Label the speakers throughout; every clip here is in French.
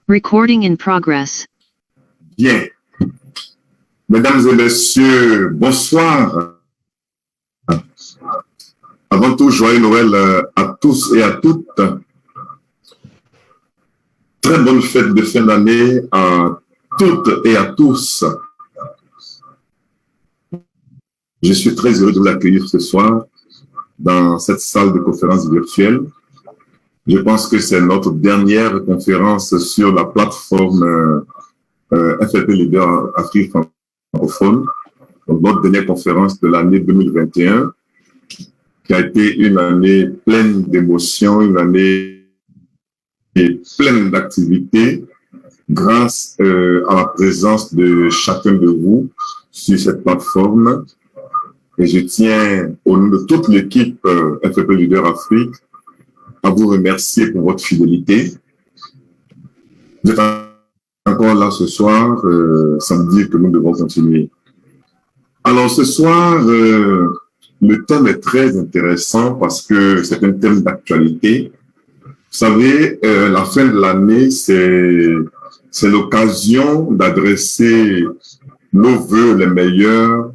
Speaker 1: Recording in progress.
Speaker 2: Bien. Mesdames et messieurs, bonsoir. Avant tout, joyeux Noël à tous et à toutes. Très bonne fête de fin d'année à toutes et à tous. Je suis très heureux de vous accueillir ce soir dans cette salle de conférence virtuelle. Je pense que c'est notre dernière conférence sur la plateforme FLP Leader Afrique francophone. Donc, notre dernière conférence de l'année 2021, qui a été une année pleine d'émotions, une année pleine d'activités, grâce à la présence de chacun de vous sur cette plateforme. Et je tiens, au nom de toute l'équipe FLP Leader Afrique, à vous remercier pour votre fidélité. Vous êtes encore là ce soir, ça me dit que nous devons continuer. Alors ce soir, le thème est très intéressant parce que c'est un thème d'actualité. Vous savez, la fin de l'année, c'est l'occasion d'adresser nos vœux les meilleurs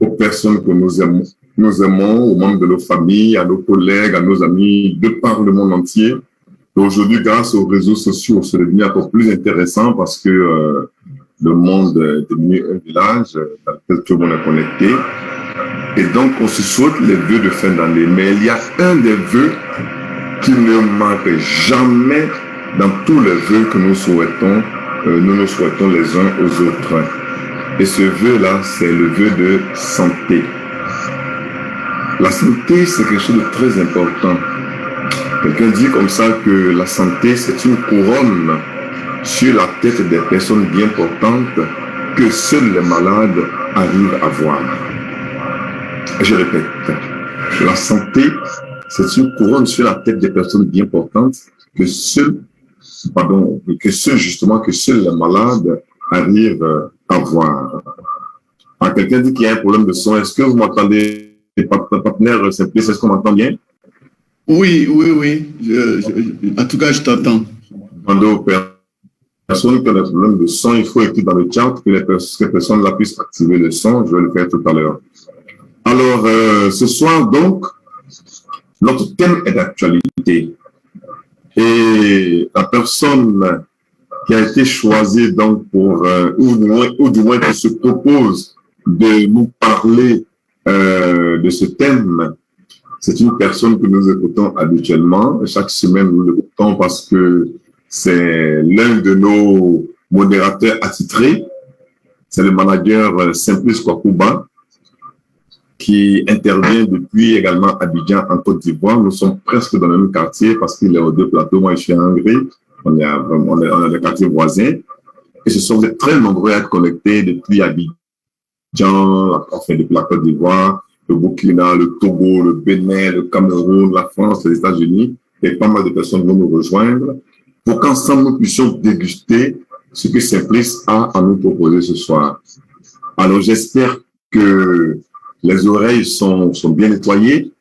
Speaker 2: aux personnes que nous aimons, aux membres de nos familles, à nos collègues, à nos amis de par le monde entier. Aujourd'hui, grâce aux réseaux sociaux, c'est devenu encore plus intéressant parce que le monde est devenu un village dans lequel tout le monde est connecté. Et donc, on se souhaite les vœux de fin d'année. Mais il y a un des vœux qui ne manque jamais dans tous les vœux que nous souhaitons les uns aux autres. Et ce vœu-là, c'est le vœu de santé. La santé, c'est quelque chose de très important. Quelqu'un dit comme ça que la santé, c'est une couronne sur la tête des personnes bien portantes que seuls les malades arrivent à voir. Je répète, la santé, c'est une couronne sur la tête des personnes bien portantes que seuls les malades arrivent à voir. Alors, quelqu'un dit qu'il y a un problème de son. Est-ce que vous m'entendez, partenaire Simplice, est-ce qu'on m'entend bien?
Speaker 3: Oui. En tout cas, je t'entends.
Speaker 2: Demandez aux personnes qui ont des problèmes de son, il faut écrire dans le chat que ces personnes-là puissent activer le son. Je vais le faire tout à l'heure. Alors, ce soir, donc, notre thème est d'actualité. Et la personne qui a été choisie donc pour, ou du moins qui se propose de nous parler de ce thème, c'est une personne que nous écoutons habituellement. Chaque semaine, nous l'écoutons parce que c'est l'un de nos modérateurs attitrés. C'est le manager Simplice Kwakuba qui intervient depuis également Abidjan en Côte d'Ivoire. Nous sommes presque dans le même quartier parce qu'il est aux deux plateaux. Moi, je suis en Hongrie. On est les quartiers voisins. Et ce sont très nombreux à être connectés depuis Abidjan, enfin depuis la Côte d'Ivoire, le Burkina, le Togo, le Bénin, le Cameroun, la France, les États-Unis. Et pas mal de personnes vont nous rejoindre pour qu'ensemble nous puissions déguster ce que Simplice a à nous proposer ce soir. Alors j'espère que les oreilles sont bien nettoyées.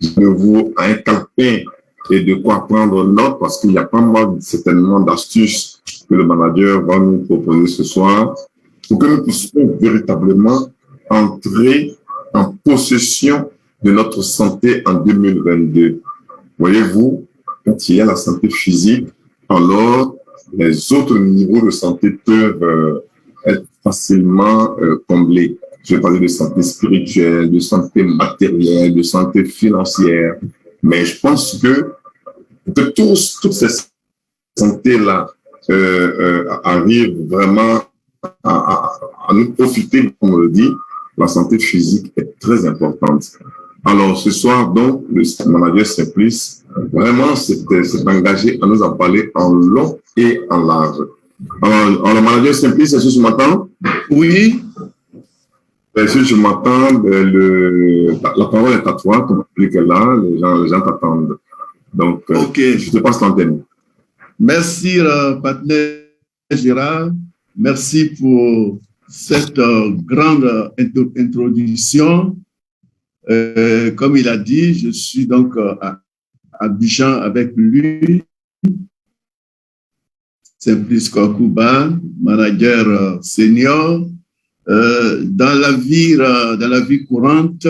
Speaker 2: Je vous ai un calepin et de quoi prendre note parce qu'il y a pas mal certainement d'astuces que le manager va nous proposer ce soir pour que nous puissions véritablement entrer en possession de notre santé en 2022. Voyez-vous, quand il y a la santé physique, alors les autres niveaux de santé peuvent être facilement comblés. Je vais parler de santé spirituelle, de santé matérielle, de santé financière. Mais je pense que toutes ces santé-là arrivent vraiment à nous profiter, comme on le dit. La santé physique est très importante. Alors, ce soir, donc, le manager Simplice, vraiment, s'est engagé à nous en parler en long et en large. Alors le manager Simplice, est-ce que tu m'entends?
Speaker 3: Oui.
Speaker 2: Si je m'entends, la parole est à toi, ton public est là, les gens t'attendent. Donc,
Speaker 3: okay.
Speaker 2: Je te passe l'antenne.
Speaker 3: Merci, partenaire Gérard. Merci pour cette grande introduction. Comme il a dit, je suis donc à Abidjan avec lui. Simplice Kokuba, manager senior. Dans la vie courante,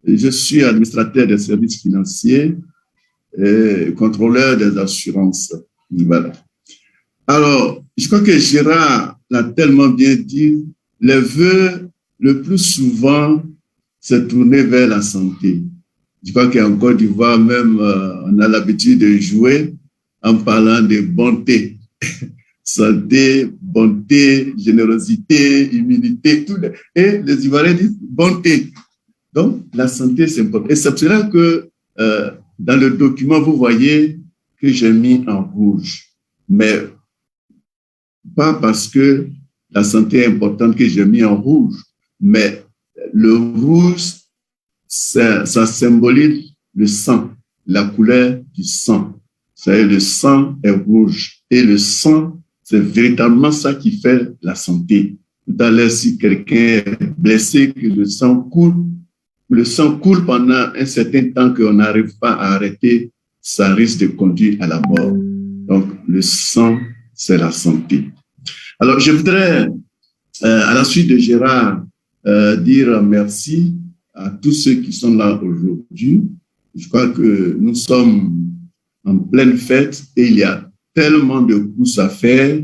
Speaker 3: je suis administrateur des services financiers et contrôleur des assurances. Voilà. Alors, je crois que Gérard l'a tellement bien dit, les vœux, le plus souvent, c'est tourner vers la santé. Je crois qu'en Côte d'Ivoire, même, on a l'habitude de jouer en parlant de bonté. Santé, bonté, générosité, humilité, tout. Et les Ivoiriens disent bonté. Donc, la santé, c'est important. Et c'est pour cela que dans le document, vous voyez que j'ai mis en rouge. Mais pas parce que la santé est importante que j'ai mis en rouge, mais le rouge, ça symbolise le sang, la couleur du sang. C'est-à-dire le sang est rouge. Et le sang, c'est véritablement ça qui fait la santé. Tout à l'heure, si quelqu'un est blessé, que le sang coule pendant un certain temps qu'on n'arrive pas à arrêter, ça risque de conduire à la mort. Donc, le sang, c'est la santé. Alors, je voudrais, à la suite de Gérard, dire merci à tous ceux qui sont là aujourd'hui. Je crois que nous sommes en pleine fête et il y a tellement de courses à faire,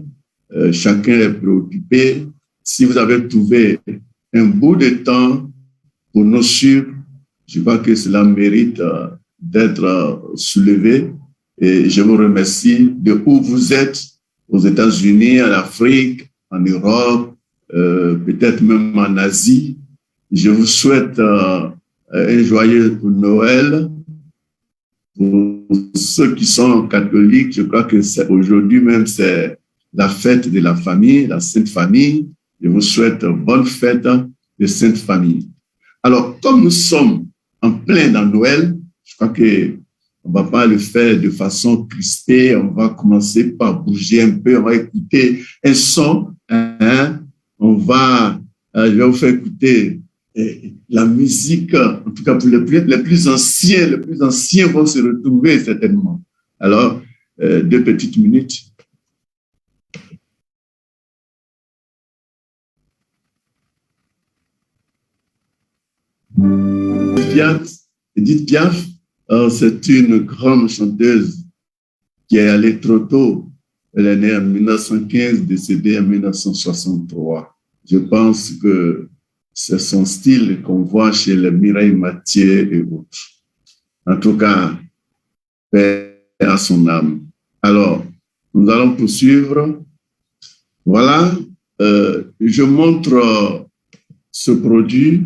Speaker 3: chacun est préoccupé. Si vous avez trouvé un bout de temps pour nous suivre, je crois que cela mérite d'être soulevé. Et je vous remercie de où vous êtes, aux États-Unis, en Afrique, en Europe, peut-être même en Asie. Je vous souhaite un joyeux Noël. Pour ceux qui sont catholiques, je crois que c'est aujourd'hui même, c'est la fête de la famille, la Sainte Famille. Je vous souhaite une bonne fête de Sainte Famille. Alors, comme nous sommes en plein dans Noël, je crois qu'on ne va pas le faire de façon crispée. On va commencer par bouger un peu. On va écouter un son. Hein? Je vais vous faire écouter la musique, en tout cas pour les plus anciens vont se retrouver certainement. Alors, 2 petites minutes. Edith Piaf, c'est une grande chanteuse qui est allée trop tôt. Elle est née en 1915, décédée en 1963. Je pense que c'est son style qu'on voit chez les Mireille Mathieu et autres. En tout cas, paix à son âme. Alors, nous allons poursuivre. Voilà, je montre ce produit.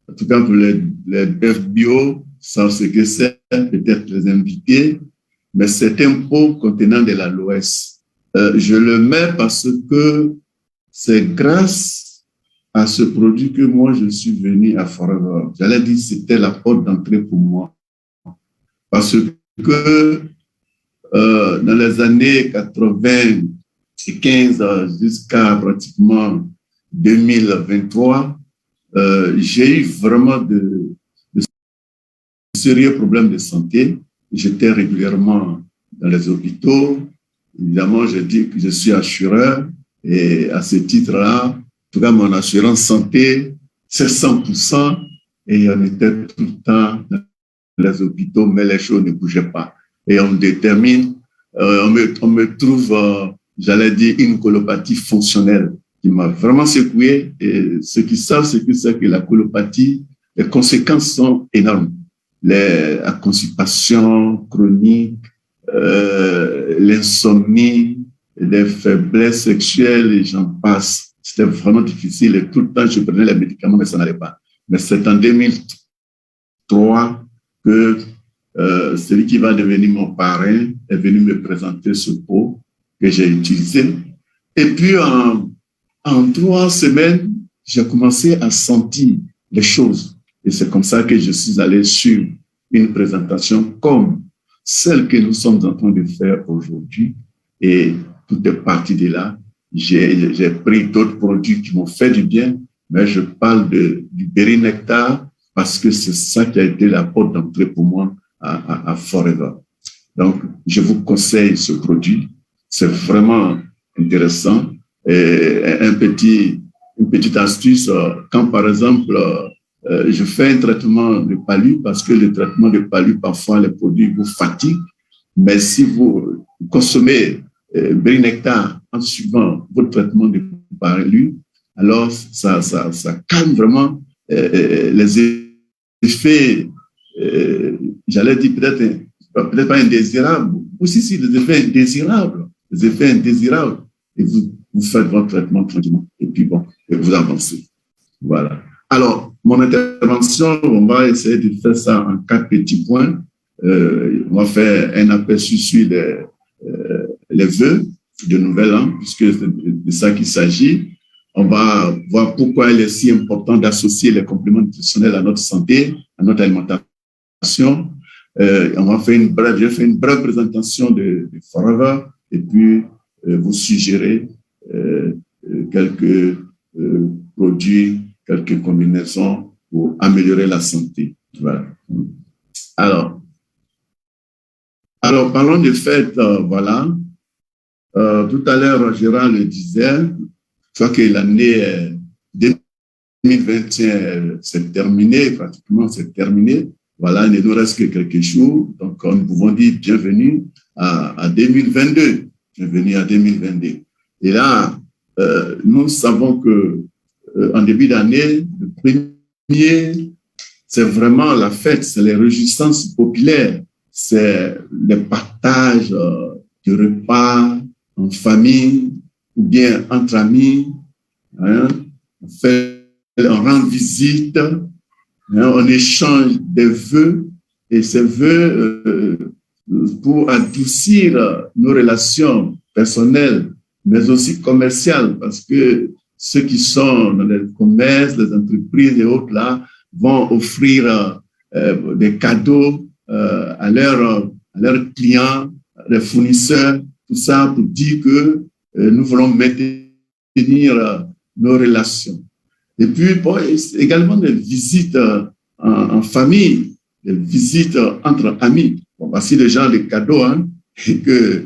Speaker 3: En tout cas, pour les bœufs bio, savent ce que c'est, peut-être les invités, mais c'est un pot contenant de l'aloès. Je le mets parce que c'est grâce à ce produit que moi, je suis venu à Forever. J'allais dire que c'était la porte d'entrée pour moi. Parce que dans les années 95 jusqu'à pratiquement 2023, j'ai eu vraiment de sérieux problèmes de santé. J'étais régulièrement dans les hôpitaux. Évidemment, je dis que je suis assureur et à ce titre-là, en tout cas, mon assurance santé, c'est 100% et on était tout le temps dans les hôpitaux, mais les choses ne bougeaient pas. Et on détermine, on me trouve, j'allais dire, une colopathie fonctionnelle qui m'a vraiment secoué. Et ceux qui savent ce que c'est que la colopathie, les conséquences sont énormes. La constipation chronique, l'insomnie, les faiblesses sexuelles, et j'en passe. C'était vraiment difficile et tout le temps, je prenais les médicaments, mais ça n'allait pas. Mais c'est en 2003 que celui qui va devenir mon parrain est venu me présenter ce pot que j'ai utilisé. Et puis, en 3 semaines, j'ai commencé à sentir les choses. Et c'est comme ça que je suis allé sur une présentation comme celle que nous sommes en train de faire aujourd'hui. Et tout est parti de là. J'ai pris d'autres produits qui m'ont fait du bien, mais je parle du Bérinectar parce que c'est ça qui a été la porte d'entrée pour moi à Forever. Donc, je vous conseille ce produit. C'est vraiment intéressant. Et une petite astuce, quand par exemple, je fais un traitement de palu, parce que le traitement de palu, parfois, les produits vous fatiguent, mais si vous consommez Brinectar en suivant votre traitement de palu, alors ça calme vraiment les effets, j'allais dire peut-être pas indésirables, aussi si les effets indésirables, et vous faites votre traitement tranquillement, et puis bon, et vous avancez. Voilà. Alors, mon intervention, on va essayer de faire ça en 4 petits points. On va faire un aperçu sur les vœux de Nouvel An, puisque c'est de ça qu'il s'agit. On va voir pourquoi il est si important d'associer les compléments nutritionnels à notre santé, à notre alimentation. On va faire une brève présentation de Forever, et puis vous suggérer quelques produits, quelques combinaisons pour améliorer la santé. Voilà. Alors, parlons des fêtes, voilà. Tout à l'heure, Gérard le disait, je crois que l'année 2021 c'est terminé, pratiquement c'est terminé. Voilà, il ne nous reste que quelques jours. Donc, nous pouvons dire bienvenue à 2022. Bienvenue à 2022. Et là, nous savons que en début d'année, le premier, c'est vraiment la fête, c'est les réjouissances populaires, c'est le partage de repas en famille ou bien entre amis. Hein, on rend visite, hein, on échange des vœux, et ces vœux pour adoucir nos relations personnelles, mais aussi commerciales, parce que ceux qui sont dans les commerces, les entreprises et autres là, vont offrir des cadeaux à leurs clients, les fournisseurs, tout ça pour dire que nous voulons maintenir nos relations. Et puis, bon, également des visites en famille, des visites entre amis. Bon, voici le genre de cadeaux, hein, et que,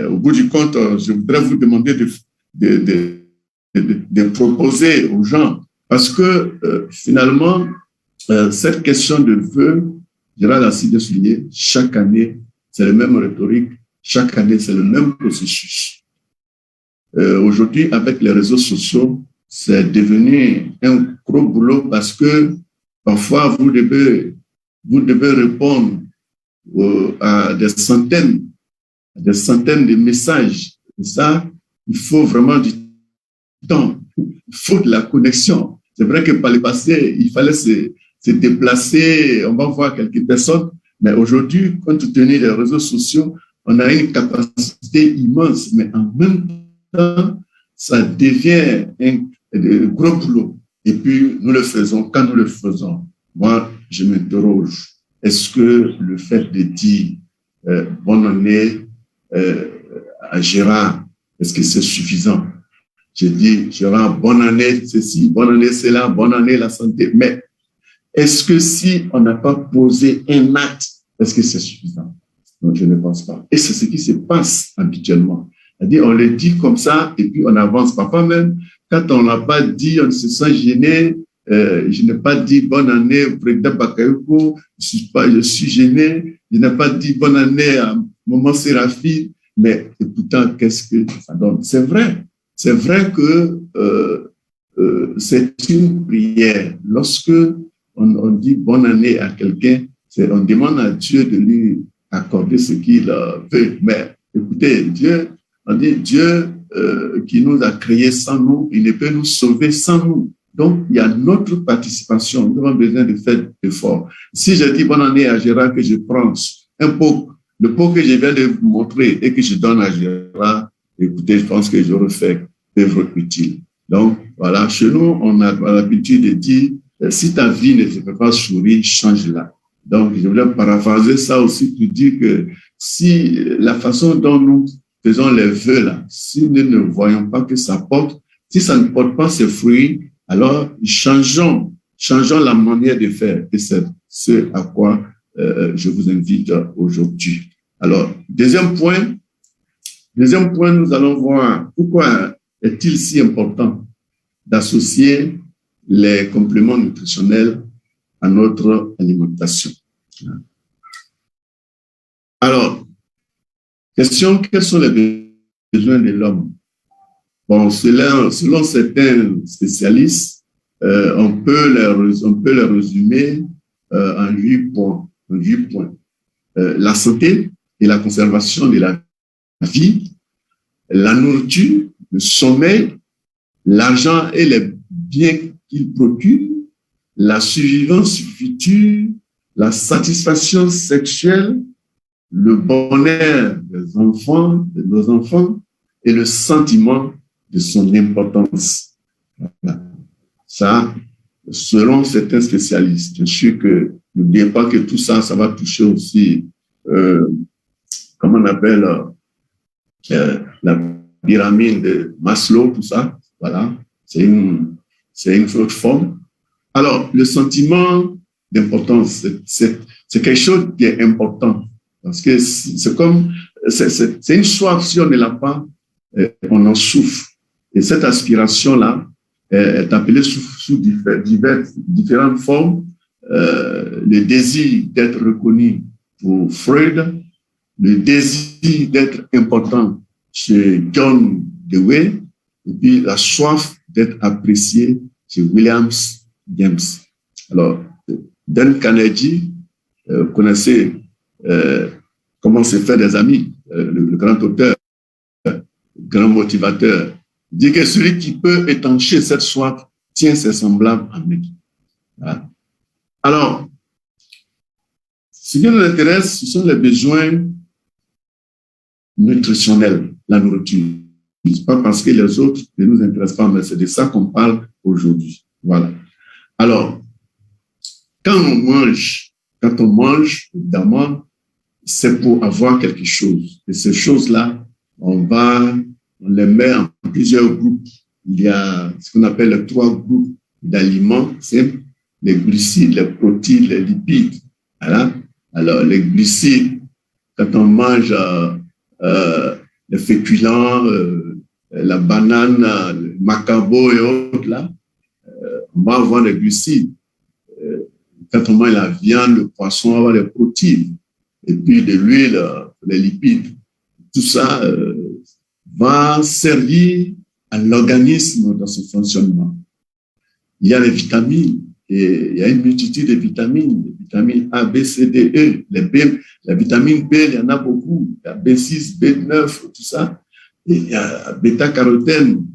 Speaker 3: au bout du compte, je voudrais vous demander de proposer aux gens, parce que finalement, cette question de vœux, Gérard l'a si bien souligné, chaque année, c'est la même rhétorique, chaque année, c'est le même processus. Aujourd'hui, avec les réseaux sociaux, c'est devenu un gros boulot, parce que parfois, vous devez répondre à des centaines de messages. Et ça, il faut vraiment du temps, il faut de la connexion. C'est vrai que par le passé, il fallait se déplacer, on va voir quelques personnes, mais aujourd'hui, compte tenu des réseaux sociaux, on a une capacité immense, mais en même temps, ça devient un gros boulot. Et puis, nous le faisons. Quand nous le faisons, moi, je m'interroge, est-ce que le fait de dire bonne année à Gérard, est-ce que c'est suffisant? Je dis, Gérard, bonne année ceci, bonne année cela, bonne année la santé. Mais est-ce que si on n'a pas posé un acte, est-ce que c'est suffisant? Donc, je ne pense pas. Et c'est ce qui se passe habituellement. C'est-à-dire, on le dit comme ça et puis on avance. Parfois même, quand on n'a pas dit, on se sent gêné. Je n'ai pas dit bonne année au président Bakayoko, je suis gêné. Je n'ai pas dit bonne année à Maman Séraphine. Mais et pourtant, qu'est-ce que ça donne? C'est vrai que c'est une prière. Lorsque on dit bonne année à quelqu'un, on demande à Dieu de lui accorder ce qu'il veut. Mais écoutez, on dit Dieu qui nous a créés sans nous, il ne peut nous sauver sans nous. Donc, il y a notre participation. Nous avons besoin de faire d'efforts. Si je dis bonne année à Gérard, que je prends un pot, le pot que je viens de vous montrer et que je donne à Gérard, écoutez, je pense que j'aurais fait œuvre utile. Donc, voilà, chez nous, on a l'habitude de dire, si ta vie ne te fait pas sourire, change-la. Donc, je voulais paraphraser ça aussi pour dire que si la façon dont nous faisons les vœux là, si nous ne voyons pas que ça porte, si ça ne porte pas ses fruits, alors changeons la manière de faire. Et c'est ce à quoi je vous invite aujourd'hui. Alors, deuxième point, Deuxième point, nous allons voir pourquoi est-il si important d'associer les compléments nutritionnels à notre alimentation. Alors, question, quels sont les besoins de l'homme? Bon, selon certains spécialistes, on peut les résumer en 8 points. La santé et la conservation de la vie, la nourriture, le sommeil, l'argent et les biens qu'il procure, la survivance future, la satisfaction sexuelle, le bonheur des enfants, de nos enfants, et le sentiment de son importance. Voilà. Ça, selon certains spécialistes, je suis que n'oubliez pas que tout ça, ça va toucher aussi, comment on appelle, la pyramide de Maslow, tout ça. Voilà, c'est une autre forme. Alors, le sentiment d'importance, c'est quelque chose qui est important. Parce que c'est comme, c'est une soif, si on ne l'a pas, on en souffre. Et cette aspiration-là est appelée sous différentes formes. Le désir d'être reconnu pour Freud, le désir d'être important chez John Dewey, et puis la soif d'être apprécié chez William James. Alors, Dan Carnegie, vous connaissez comment se faire des amis, le grand auteur, grand motivateur, dit que celui qui peut étancher cette soif tient ses semblables en main. Voilà. Alors, ce qui nous intéresse, ce sont les besoins nutritionnels, la nourriture. Ce n'est pas parce que les autres ne nous intéressent pas, mais c'est de ça qu'on parle aujourd'hui. Voilà. Alors, quand on mange, évidemment, c'est pour avoir quelque chose. Et ces choses-là, on les met en plusieurs groupes. Il y a ce qu'on appelle les 3 groupes d'aliments, c'est les glucides, les protéines, les lipides. Voilà. Alors, les glucides, quand on mange les féculents, la banane, le macabo et autres, là, on va avoir les glucides. Quand on mange la viande, le poisson, on va avoir les protéines. Et puis de l'huile, les lipides. Tout ça va servir à l'organisme dans son fonctionnement. Il y a les vitamines, et il y a une multitude de vitamines, les vitamines A, B, C, D, E, la vitamine B, il y en a beaucoup, il y a B6, B9, tout ça, et il y a bêta-carotène,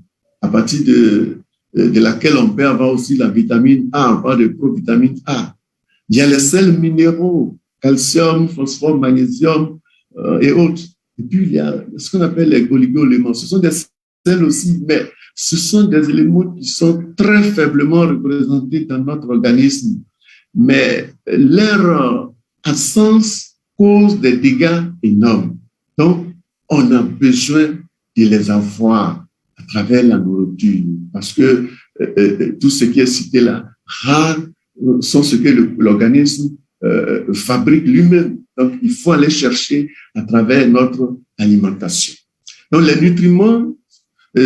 Speaker 3: à partir de laquelle on peut avoir aussi la vitamine A, on parle de provitamine A. Il y a les sels minéraux, calcium, phosphore, magnésium et autres. Et puis, il y a ce qu'on appelle les oligo-éléments. Ce sont des sels aussi, mais ce sont des éléments qui sont très faiblement représentés dans notre organisme. Mais leur absence cause des dégâts énormes. Donc, on a besoin de les avoir à travers la nourriture. Parce que tout ce qui est cité là, rares sont ce que l'organisme fabrique lui-même. Donc, il faut aller chercher à travers notre alimentation. Donc, les nutriments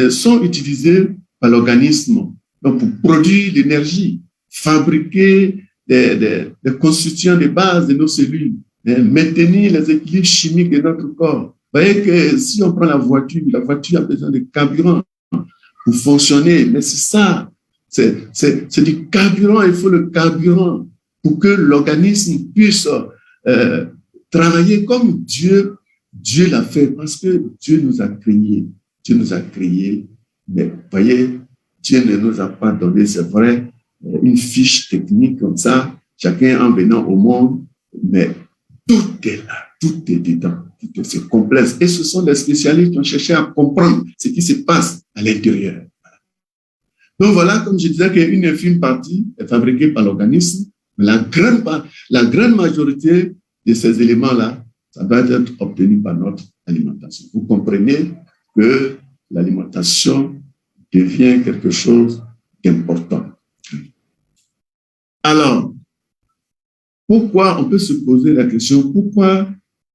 Speaker 3: sont utilisés par l'organisme donc pour produire l'énergie, fabriquer des constituants de base de nos cellules, maintenir les équilibres chimiques de notre corps. Vous voyez que si on prend la voiture a besoin de carburant pour fonctionner, mais c'est ça, c'est du carburant, il faut le carburant pour que l'organisme puisse travailler comme Dieu l'a fait, parce que Dieu nous a créés, mais vous voyez, Dieu ne nous a pas donné, c'est vrai, une fiche technique comme ça, chacun en venant au monde, mais tout est là, tout est dedans, c'est complexe. Et ce sont des spécialistes qui ont cherché à comprendre ce qui se passe à l'intérieur. Donc voilà, comme je disais, qu'une infime partie est fabriquée par l'organisme, mais la grande majorité de ces éléments-là, ça doit être obtenu par notre alimentation. Vous comprenez que l'alimentation devient quelque chose d'important. Alors, pourquoi, on peut se poser la question, pourquoi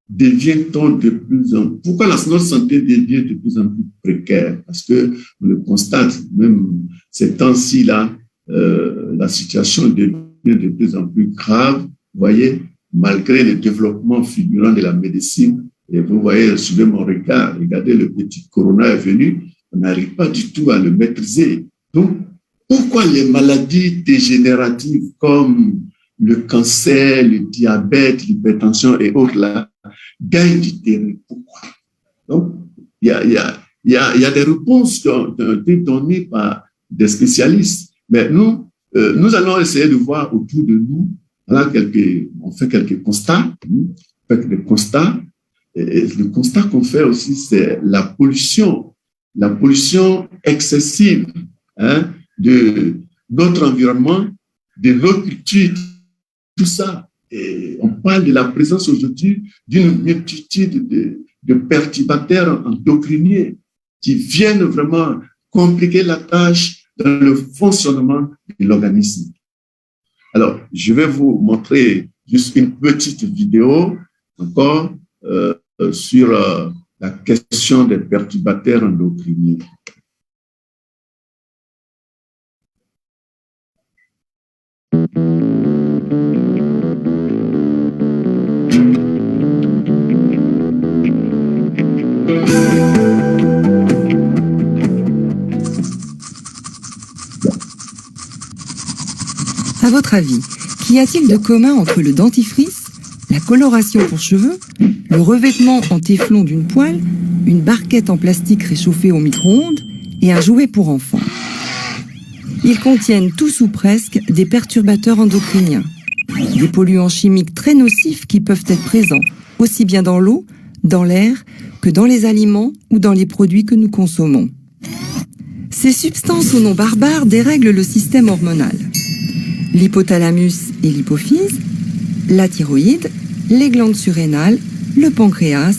Speaker 3: devient-on de plus en plus... Pourquoi notre santé devient de plus en plus précaire? Parce que on le constate, même ces temps-ci, là, la situation devient de plus en plus grave. Vous voyez, malgré le développement fulgurant de la médecine, et vous voyez, suivez mon regard, regardez, le petit corona est venu, on n'arrive pas du tout à le maîtriser. Donc, pourquoi les maladies dégénératives comme le cancer, le diabète, l'hypertension et autres là, gagnent du terrain? Pourquoi? Donc, il y a des réponses qui ont été données par des spécialistes. Mais nous allons essayer de voir autour de nous, là, on fait quelques constats, Et le constat qu'on fait aussi, c'est la pollution excessive de notre environnement, de nos cultures, tout ça. Et on parle de la présence aujourd'hui d'une multitude de perturbateurs endocriniens qui viennent vraiment compliquer la tâche dans le fonctionnement de l'organisme. Alors, je vais vous montrer juste une petite vidéo encore sur la question des perturbateurs endocriniens.
Speaker 1: À votre avis, qu'y a-t-il de commun entre le dentifrice, la coloration pour cheveux, le revêtement en téflon d'une poêle, une barquette en plastique réchauffée au micro-ondes et un jouet pour enfants? Ils contiennent tous ou presque des perturbateurs endocriniens, des polluants chimiques très nocifs qui peuvent être présents aussi bien dans l'eau, dans l'air, que dans les aliments ou dans les produits que nous consommons. Ces substances au nom barbare dérèglent le système hormonal. L'hypothalamus et l'hypophyse, la thyroïde, les glandes surrénales, le pancréas,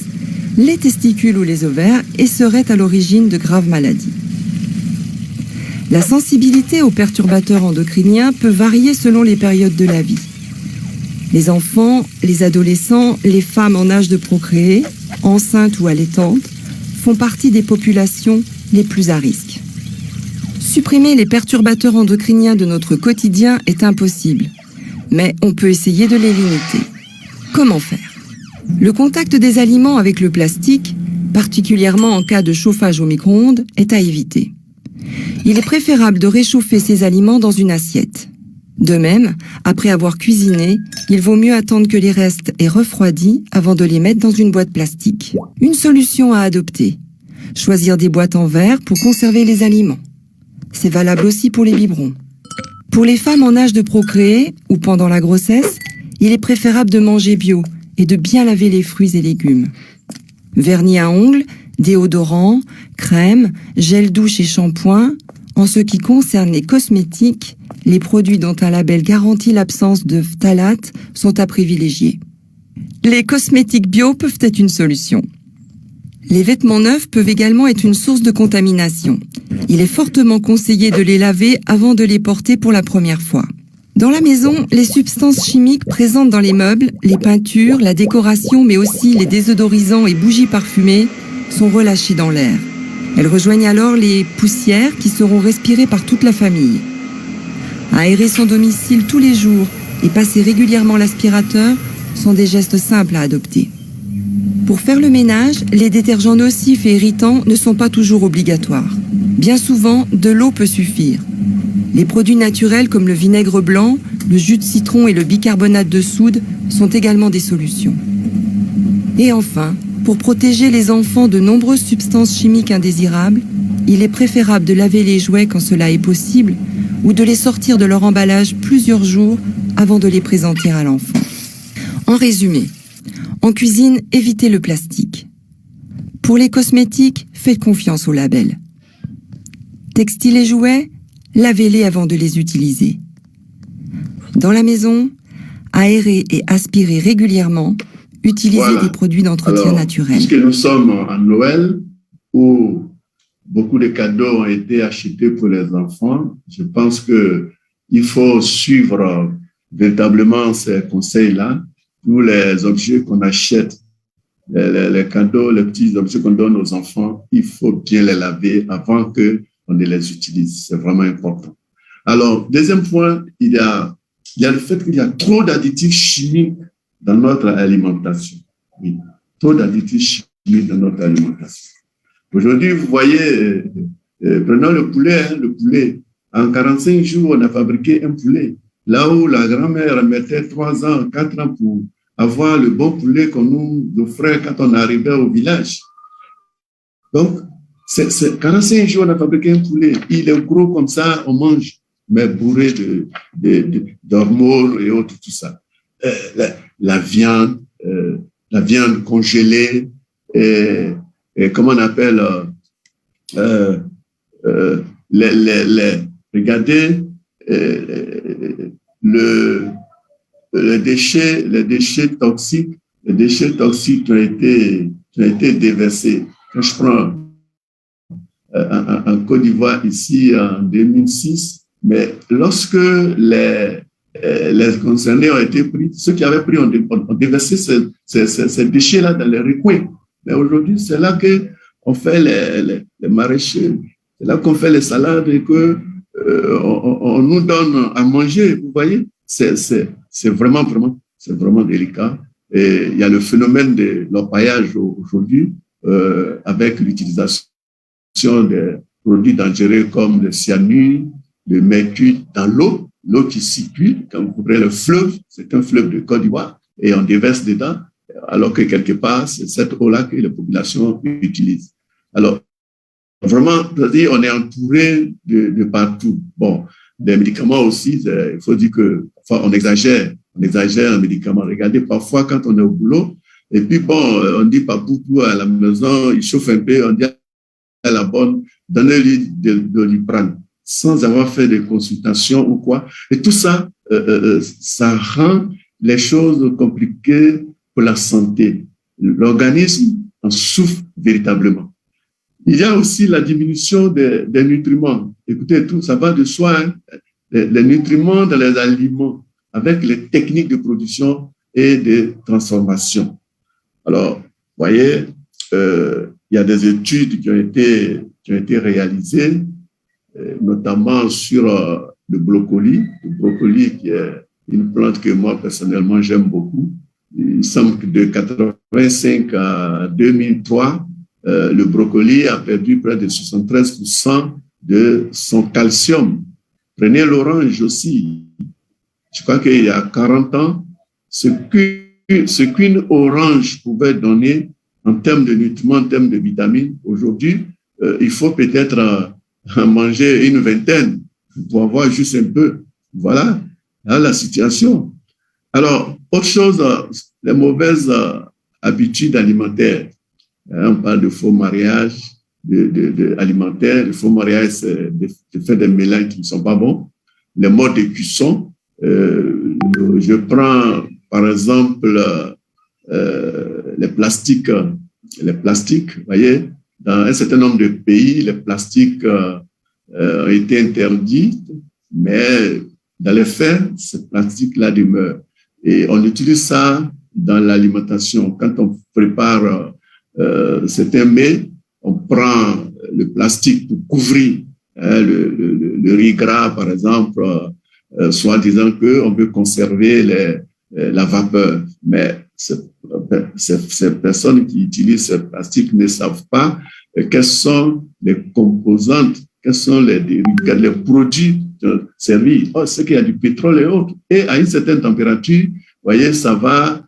Speaker 1: les testicules ou les ovaires et seraient à l'origine de graves maladies. La sensibilité aux perturbateurs endocriniens peut varier selon les périodes de la vie. Les enfants, les adolescents, les femmes en âge de procréer, enceintes ou allaitantes, font partie des populations les plus à risque. Supprimer les perturbateurs endocriniens de notre quotidien est impossible, mais on peut essayer de les limiter. Comment faire? Le contact des aliments avec le plastique, particulièrement en cas de chauffage au micro-ondes, est à éviter. Il est préférable de réchauffer ces aliments dans une assiette. De même, après avoir cuisiné, il vaut mieux attendre que les restes aient refroidi avant de les mettre dans une boîte plastique. Une solution à adopter: choisir des boîtes en verre pour conserver les aliments. C'est valable aussi pour les biberons. Pour les femmes en âge de procréer ou pendant la grossesse, il est préférable de manger bio et de bien laver les fruits et légumes. Vernis à ongles, déodorant, crème, gel douche et shampoing. En ce qui concerne les cosmétiques, les produits dont un label garantit l'absence de phtalates sont à privilégier. Les cosmétiques bio peuvent être une solution. Les vêtements neufs peuvent également être une source de contamination. Il est fortement conseillé de les laver avant de les porter pour la première fois. Dans la maison, les substances chimiques présentes dans les meubles, les peintures, la décoration, mais aussi les désodorisants et bougies parfumées sont relâchées dans l'air. Elles rejoignent alors les poussières qui seront respirées par toute la famille. Aérer son domicile tous les jours et passer régulièrement l'aspirateur sont des gestes simples à adopter. Pour faire le ménage, les détergents nocifs et irritants ne sont pas toujours obligatoires. Bien souvent, de l'eau peut suffire. Les produits naturels comme le vinaigre blanc, le jus de citron et le bicarbonate de soude sont également des solutions. Et enfin, pour protéger les enfants de nombreuses substances chimiques indésirables, il est préférable de laver les jouets quand cela est possible ou de les sortir de leur emballage plusieurs jours avant de les présenter à l'enfant. En résumé, en cuisine, évitez le plastique. Pour les cosmétiques, faites confiance au label. Textiles et jouets, lavez-les avant de les utiliser. Dans la maison, aérez et aspirez régulièrement. Utilisez des produits d'entretien naturel.
Speaker 3: Puisque nous sommes en Noël, où beaucoup de cadeaux ont été achetés pour les enfants, je pense qu'il faut suivre véritablement ces conseils-là. Tous les objets qu'on achète les cadeaux, les petits objets qu'on donne aux enfants, il faut bien les laver avant qu'on ne les utilise. C'est vraiment important. Alors, deuxième point, il y a le fait qu'il y a trop d'additifs chimiques dans notre alimentation. Oui, trop d'additifs chimiques dans notre alimentation. Aujourd'hui, vous voyez, prenons le poulet, le poulet. En 45 jours, on a fabriqué un poulet. Là où la grand-mère mettait 3 ans, 4 ans pour avoir le bon poulet qu'on nous offrait quand on arrivait au village. Donc, c'est 45 jours, on a fabriqué un poulet. Il est gros comme ça, on mange, mais bourré d'hormones et autres, tout ça. La viande congelée, et comment on appelle, regardez, les déchets toxiques qui ont été déversés. Quand je prends en Côte d'Ivoire ici en 2006, mais lorsque les concernés ont été pris, ceux qui avaient pris ont déversé ces déchets-là dans les recoins. Mais aujourd'hui, c'est là qu'on fait les maraîchers, c'est là qu'on fait les salades et que on nous donne à manger. Vous voyez, c'est vraiment délicat. Et il y a le phénomène de l'orpaillage aujourd'hui avec l'utilisation des produits dangereux comme le cyanure, le mercure dans l'eau qui circule. Quand vous prenez le fleuve, c'est un fleuve de Côte d'Ivoire et on déverse dedans, alors que quelque part, c'est cette eau-là que les populations utilisent. Alors, vraiment, c'est-à-dire, on est entouré de partout. Bon, les médicaments aussi, il faut dire que enfin, on exagère en médicaments. Regardez, parfois, quand on est au boulot, et puis bon, on dit pas beaucoup à la maison, il chauffe un peu, on dit à la bonne, donnez-lui de lui prendre, sans avoir fait de consultation ou quoi. Et tout ça, ça rend les choses compliquées pour la santé. L'organisme en souffre véritablement. Il y a aussi la diminution des nutriments. Écoutez, tout ça va de soi, hein? Les nutriments dans les aliments avec les techniques de production et de transformation. Alors, vous voyez, il y a des études qui ont été réalisées, notamment sur le brocoli qui est une plante que moi, personnellement, j'aime beaucoup. Il semble que de 85 à 2003, le brocoli a perdu près de 73% de son calcium. Prenez l'orange aussi. Je crois qu'il y a 40 ans, ce qu'une orange pouvait donner en termes de nutriments, en termes de vitamines, aujourd'hui, il faut peut-être manger une vingtaine pour avoir juste un peu. Voilà la situation. Alors, autre chose, les mauvaises habitudes alimentaires. On parle de faux mariage alimentaire. Le faux mariage, c'est de faire des mélanges qui ne sont pas bons. Les modes de cuisson. Je prends, par exemple, les plastiques. Vous voyez, dans un certain nombre de pays, les plastiques ont été interdits, mais dans les faits, ces plastiques-là demeurent. Et on utilise ça dans l'alimentation. Quand on prépare certains mets, on prend le plastique pour couvrir le riz gras, par exemple, soit disant qu'on veut conserver la vapeur. Mais ces personnes qui utilisent ce plastique ne savent pas quelles sont les composantes, quels sont les produits servis. Oh, c'est qu'il y a du pétrole et autres. Et à une certaine température, vous voyez, ça va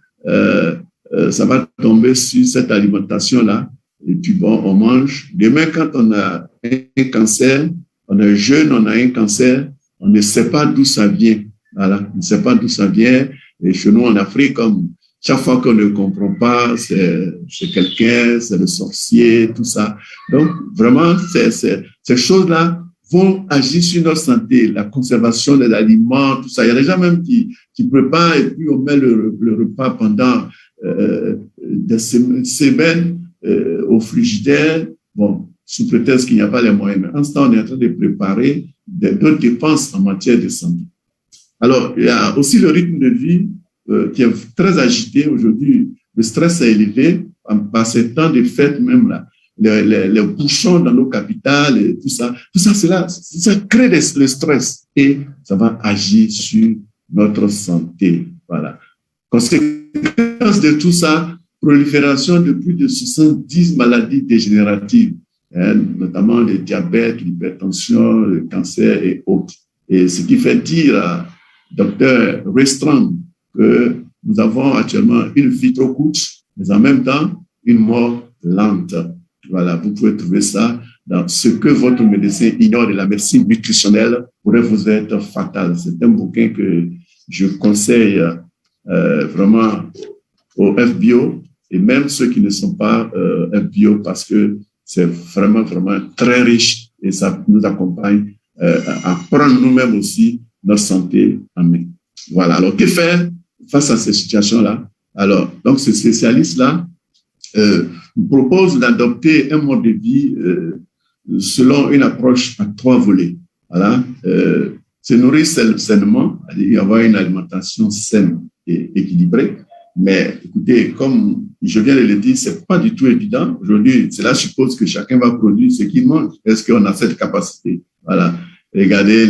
Speaker 3: tomber sur cette alimentation-là. Et puis bon, on mange. Demain, quand on a un cancer, on est jeune, on a un cancer, on ne sait pas d'où ça vient. Voilà, on ne sait pas d'où ça vient. Et chez nous, en Afrique, comme chaque fois qu'on ne comprend pas, c'est quelqu'un, c'est le sorcier, tout ça. Donc, vraiment, ces choses-là vont agir sur notre santé, la conservation des aliments, tout ça. Il y a des gens même qui préparent et puis on met le repas pendant des semaines au frigidaire, bon, sous prétexte qu'il n'y a pas les moyens. Mais en ce temps, on est en train de préparer d'autres dépenses en matière de santé. Alors, il y a aussi le rythme de vie qui est très agité aujourd'hui. Le stress est élevé par ces temps de fête même là, les bouchons dans nos capitales, et tout ça, ça crée le stress et ça va agir sur notre santé. Voilà. Conséquence de tout ça, prolifération de plus de 70 maladies dégénératives, notamment le diabète, l'hypertension, le cancer et autres. Et ce qui fait dire à Dr. Restreint que nous avons actuellement une vie trop courte, mais en même temps, une mort lente. Voilà, vous pouvez trouver ça dans ce que votre médecin ignore de la médecine nutritionnelle pourrait vous être fatal. C'est un bouquin que je conseille vraiment aux FBO et même ceux qui ne sont pas FBO parce que c'est vraiment, vraiment très riche et ça nous accompagne à prendre nous-mêmes aussi notre santé en main. Voilà. Alors, que faire face à ces situations-là? Alors, donc, ce spécialiste-là nous propose d'adopter un mode de vie selon une approche à 3 volets. Voilà. Se nourrir sainement, c'est-à-dire avoir une alimentation saine et équilibrée. Mais écoutez, comme je viens de le dire, c'est pas du tout évident. Aujourd'hui, cela suppose que chacun va produire ce qu'il mange. Est-ce qu'on a cette capacité? Voilà. Regardez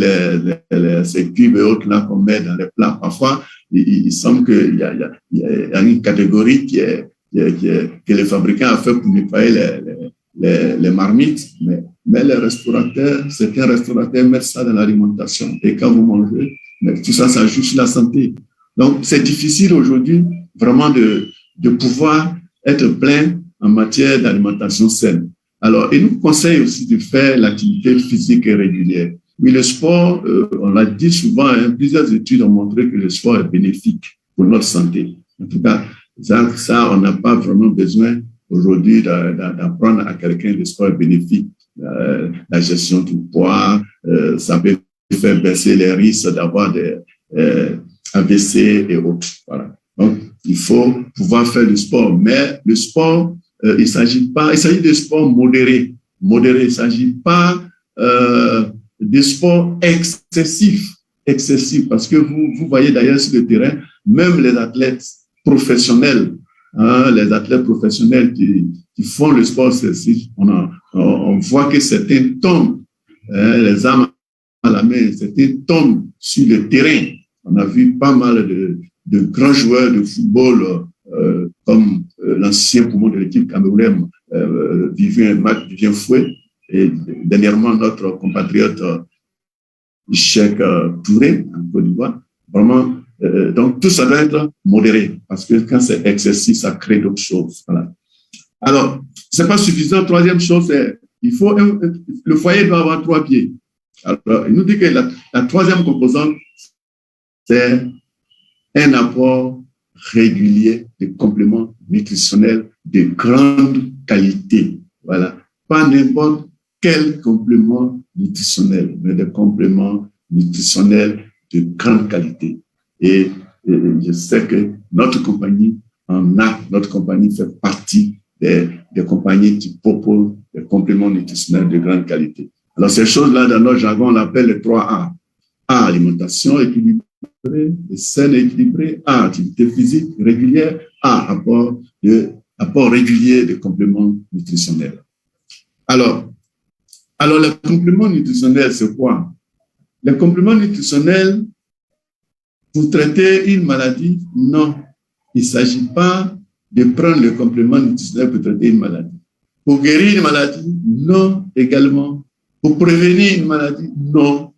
Speaker 3: ces cubes et autres là qu'on met dans les plats. Parfois, il semble qu'il y a une catégorie que les fabricants ont fait pour nettoyer les marmites, mais les restaurateurs, certains restaurateurs mettent ça dans l'alimentation. Et quand vous mangez, mais tout ça, ça joue sur la santé. Donc, c'est difficile aujourd'hui vraiment de pouvoir être plein en matière d'alimentation saine. Alors, il nous conseille aussi de faire l'activité physique régulière. Oui, le sport, on l'a dit souvent, plusieurs études ont montré que le sport est bénéfique pour notre santé. En tout cas, ça on n'a pas vraiment besoin aujourd'hui d'apprendre à quelqu'un le sport est bénéfique. La gestion du poids, ça peut faire baisser les risques d'avoir des AVC et autres. Voilà. Donc, il faut pouvoir faire du sport. Mais le sport, il s'agit de sport modéré. Il ne s'agit pas de sport excessif, parce que vous voyez d'ailleurs sur le terrain, même les athlètes professionnels, les athlètes professionnels qui font le sport excessif, on voit que certains tombent, les armes à la main, certains tombent sur le terrain. On a vu pas mal de grands joueurs de football comme l'ancien poumon de l'équipe camerounaise, Vivien Fouet, et dernièrement notre compatriote Cheikh Touré en Côte d'Ivoire. Vraiment, donc tout ça doit être modéré parce que quand c'est excessif, ça crée d'autres choses. Voilà. Alors, c'est pas suffisant. Troisième chose, c'est le foyer doit avoir 3 pieds. Alors, il nous dit que la troisième composante, c'est un apport régulier de compléments nutritionnels de grande qualité. Voilà. Pas n'importe quel complément nutritionnel, mais des compléments nutritionnels de grande qualité. Et je sais que notre compagnie notre compagnie fait partie des compagnies qui proposent des compléments nutritionnels de grande qualité. Alors, ces choses-là, dans notre jargon, on l'appelle les 3 A. A, alimentation équilibrée et saine et équilibrée. A, activité physique régulière. A, apport régulier de compléments nutritionnels. Alors, les compléments nutritionnels, c'est quoi? Les compléments nutritionnels, pour traiter une maladie, non. Il ne s'agit pas de prendre le complément nutritionnel pour traiter une maladie. Pour guérir une maladie, non également. Pour prévenir une maladie, non.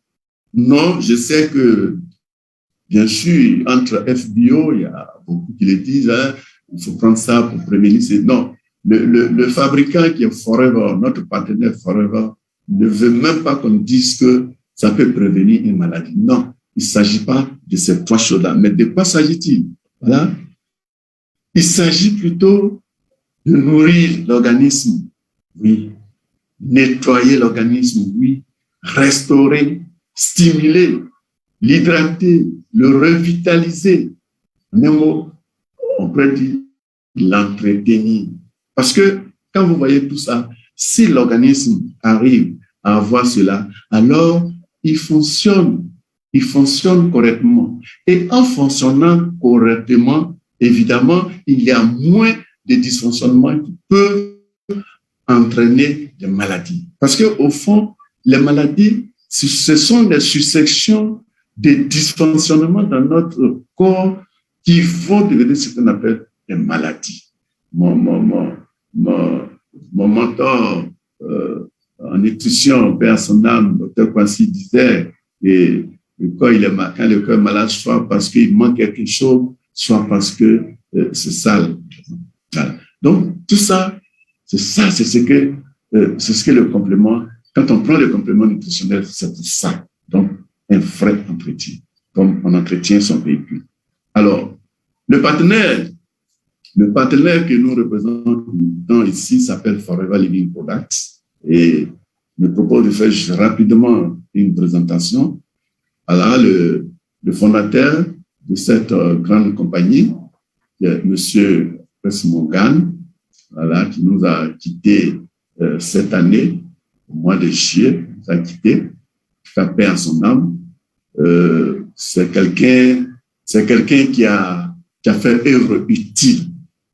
Speaker 3: Non, je sais que, bien sûr, entre FBO, il y a beaucoup qui le disent, il faut prendre ça pour prévenir. Non, le fabricant qui est Forever, notre partenaire Forever, ne veut même pas qu'on dise que ça peut prévenir une maladie. Non, il ne s'agit pas de ces 3 choses-là. Mais de quoi s'agit-il? Voilà. Il s'agit plutôt de nourrir l'organisme, oui. Nettoyer l'organisme, oui. Restaurer, stimuler, l'hydrater, le revitaliser. On pourrait dire l'entretenir. Parce que quand vous voyez tout ça, si l'organisme arrive à avoir cela, alors il fonctionne correctement. Et en fonctionnant correctement, évidemment, il y a moins des dysfonctionnements qui peuvent entraîner des maladies. Parce qu'au fond, les maladies, ce sont des successions de dysfonctionnements dans notre corps qui vont devenir ce qu'on appelle des maladies. Mon mentor en nutrition, père son âme, docteur Kwasi disait, et quand le corps est malade, soit parce qu'il manque quelque chose, soit parce que c'est sale. Voilà. Donc, tout ça, c'est ce que le complément, quand on prend le complément nutritionnel, c'est ça. Donc, un vrai entretien, comme on entretient son véhicule. Alors, le partenaire que nous représentons ici s'appelle Forever Living Products et je me propose de faire rapidement une présentation. Alors, le fondateur de cette grande compagnie, M. Morgan, voilà, qui nous a quittés cette année, au mois de juillet, il nous a quittés, fait paix à son âme. C'est quelqu'un qui a fait œuvre utile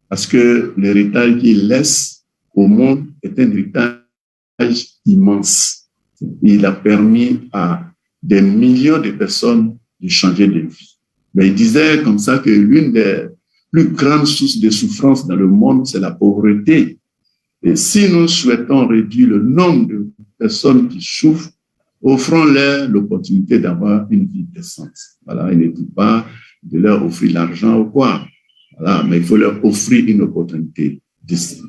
Speaker 3: parce que l'héritage qu'il laisse au monde est un héritage immense. Il a permis à des millions de personnes de changer de vie. Mais il disait comme ça que l'une des plus grandes sources de souffrance dans le monde, c'est la pauvreté. Et si nous souhaitons réduire le nombre de personnes qui souffrent, offrons-leur l'opportunité d'avoir une vie décente. Voilà, il ne dit pas de leur offrir l'argent ou quoi. Voilà, mais il faut leur offrir une opportunité décente.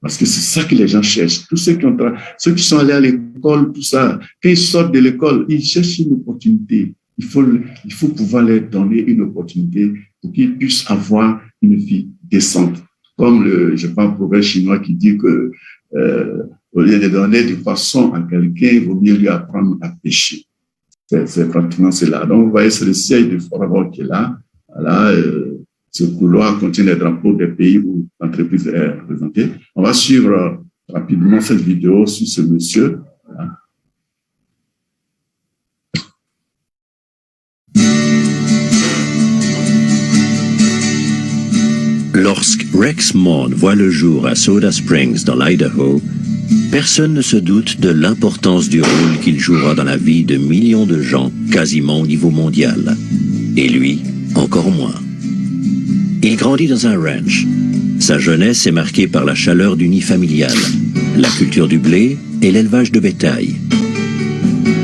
Speaker 3: Parce que c'est ça que les gens cherchent. Tous ceux qui sont allés à l'école, tout ça, quand ils sortent de l'école, ils cherchent une opportunité. Il faut pouvoir leur donner une opportunité pour qu'ils puissent avoir une vie décente. Comme je parle un proverbe chinois qui dit que au lieu de donner du poisson à quelqu'un, il vaut mieux lui apprendre à pêcher. C'est pratiquement cela. Donc, vous voyez, c'est le siège de Forever qui est là. Voilà, ce couloir contient les drapeaux des pays où l'entreprise est représentée. On va suivre rapidement cette vidéo sur ce monsieur. Voilà.
Speaker 4: Lorsque Rex Maughan voit le jour à Soda Springs dans l'Idaho, personne ne se doute de l'importance du rôle qu'il jouera dans la vie de millions de gens quasiment au niveau mondial. Et lui, encore moins. Il grandit dans un ranch. Sa jeunesse est marquée par la chaleur du nid familial, la culture du blé et l'élevage de bétail.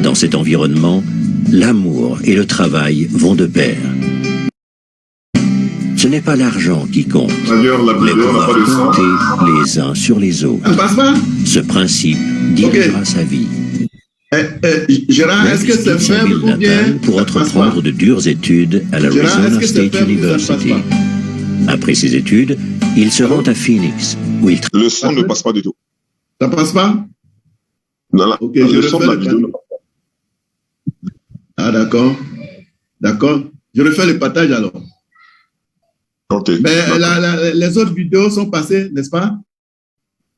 Speaker 4: Dans cet environnement, l'amour et le travail vont de pair. Ce n'est pas l'argent qui compte, mais pouvoir compter les uns sur les autres. Ce principe dirigera sa vie.
Speaker 3: Gérard, est-ce que c'est fait ou bien
Speaker 4: pour entreprendre de dures études à l'Arizona State University. Après ses études, il se rend à Phoenix, où il
Speaker 2: Le son ne passe pas du tout.
Speaker 3: Ça passe pas?
Speaker 2: Non,
Speaker 3: okay,
Speaker 2: le son de la vidéo ne passe pas.
Speaker 3: Ah, d'accord. D'accord. Je refais le partage alors.
Speaker 2: Ok.
Speaker 3: Mais les autres vidéos sont passées, n'est-ce pas?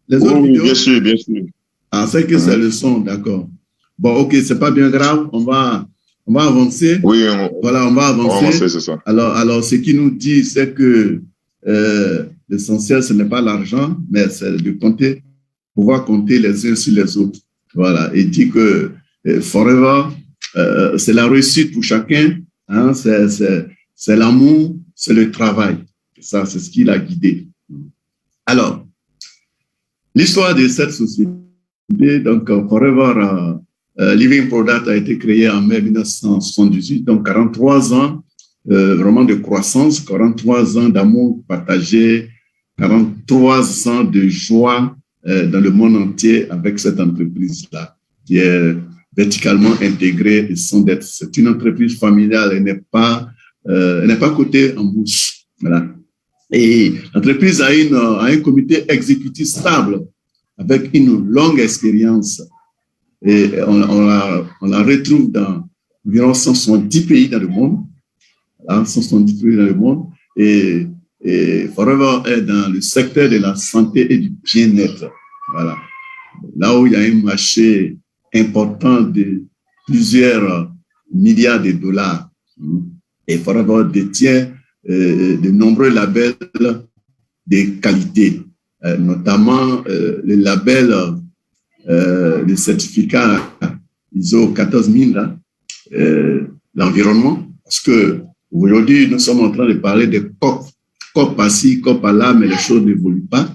Speaker 3: Les autres
Speaker 2: oui,
Speaker 3: vidéos.
Speaker 2: Bien sûr, bien sûr.
Speaker 3: Ah, c'est que c'est le son, d'accord. Bon, ok, c'est pas bien grave. On va avancer.
Speaker 2: Oui,
Speaker 3: voilà, on va avancer.
Speaker 2: C'est ça.
Speaker 3: Alors, ce qu'il nous dit, c'est que l'essentiel, ce n'est pas l'argent, mais c'est de pouvoir compter les uns sur les autres. Voilà. Il dit que Forever, c'est la réussite pour chacun. Hein, c'est l'amour, c'est le travail. Ça, c'est ce qu'il a guidé. Alors, l'histoire de cette société, donc Forever Living Product a été créé en mai 1978, donc 43 ans vraiment de croissance, 43 ans d'amour partagé, 43 ans de joie dans le monde entier avec cette entreprise-là, qui est verticalement intégrée et sans dette. C'est une entreprise familiale, elle n'est pas cotée en bourse. Voilà. Et l'entreprise a un comité exécutif stable avec une longue expérience. Et on la retrouve dans environ 170 pays dans le monde. Voilà, 170 pays dans le monde. Et Forever est dans le secteur de la santé et du bien-être. Voilà. Là où il y a un marché important de plusieurs milliards de dollars. Et Forever détient de nombreux labels des qualités, notamment les labels, les certificats ISO 14000, là, l'environnement, parce que aujourd'hui, nous sommes en train de parler de COP par-ci, COP par-là, mais les choses n'évoluent pas.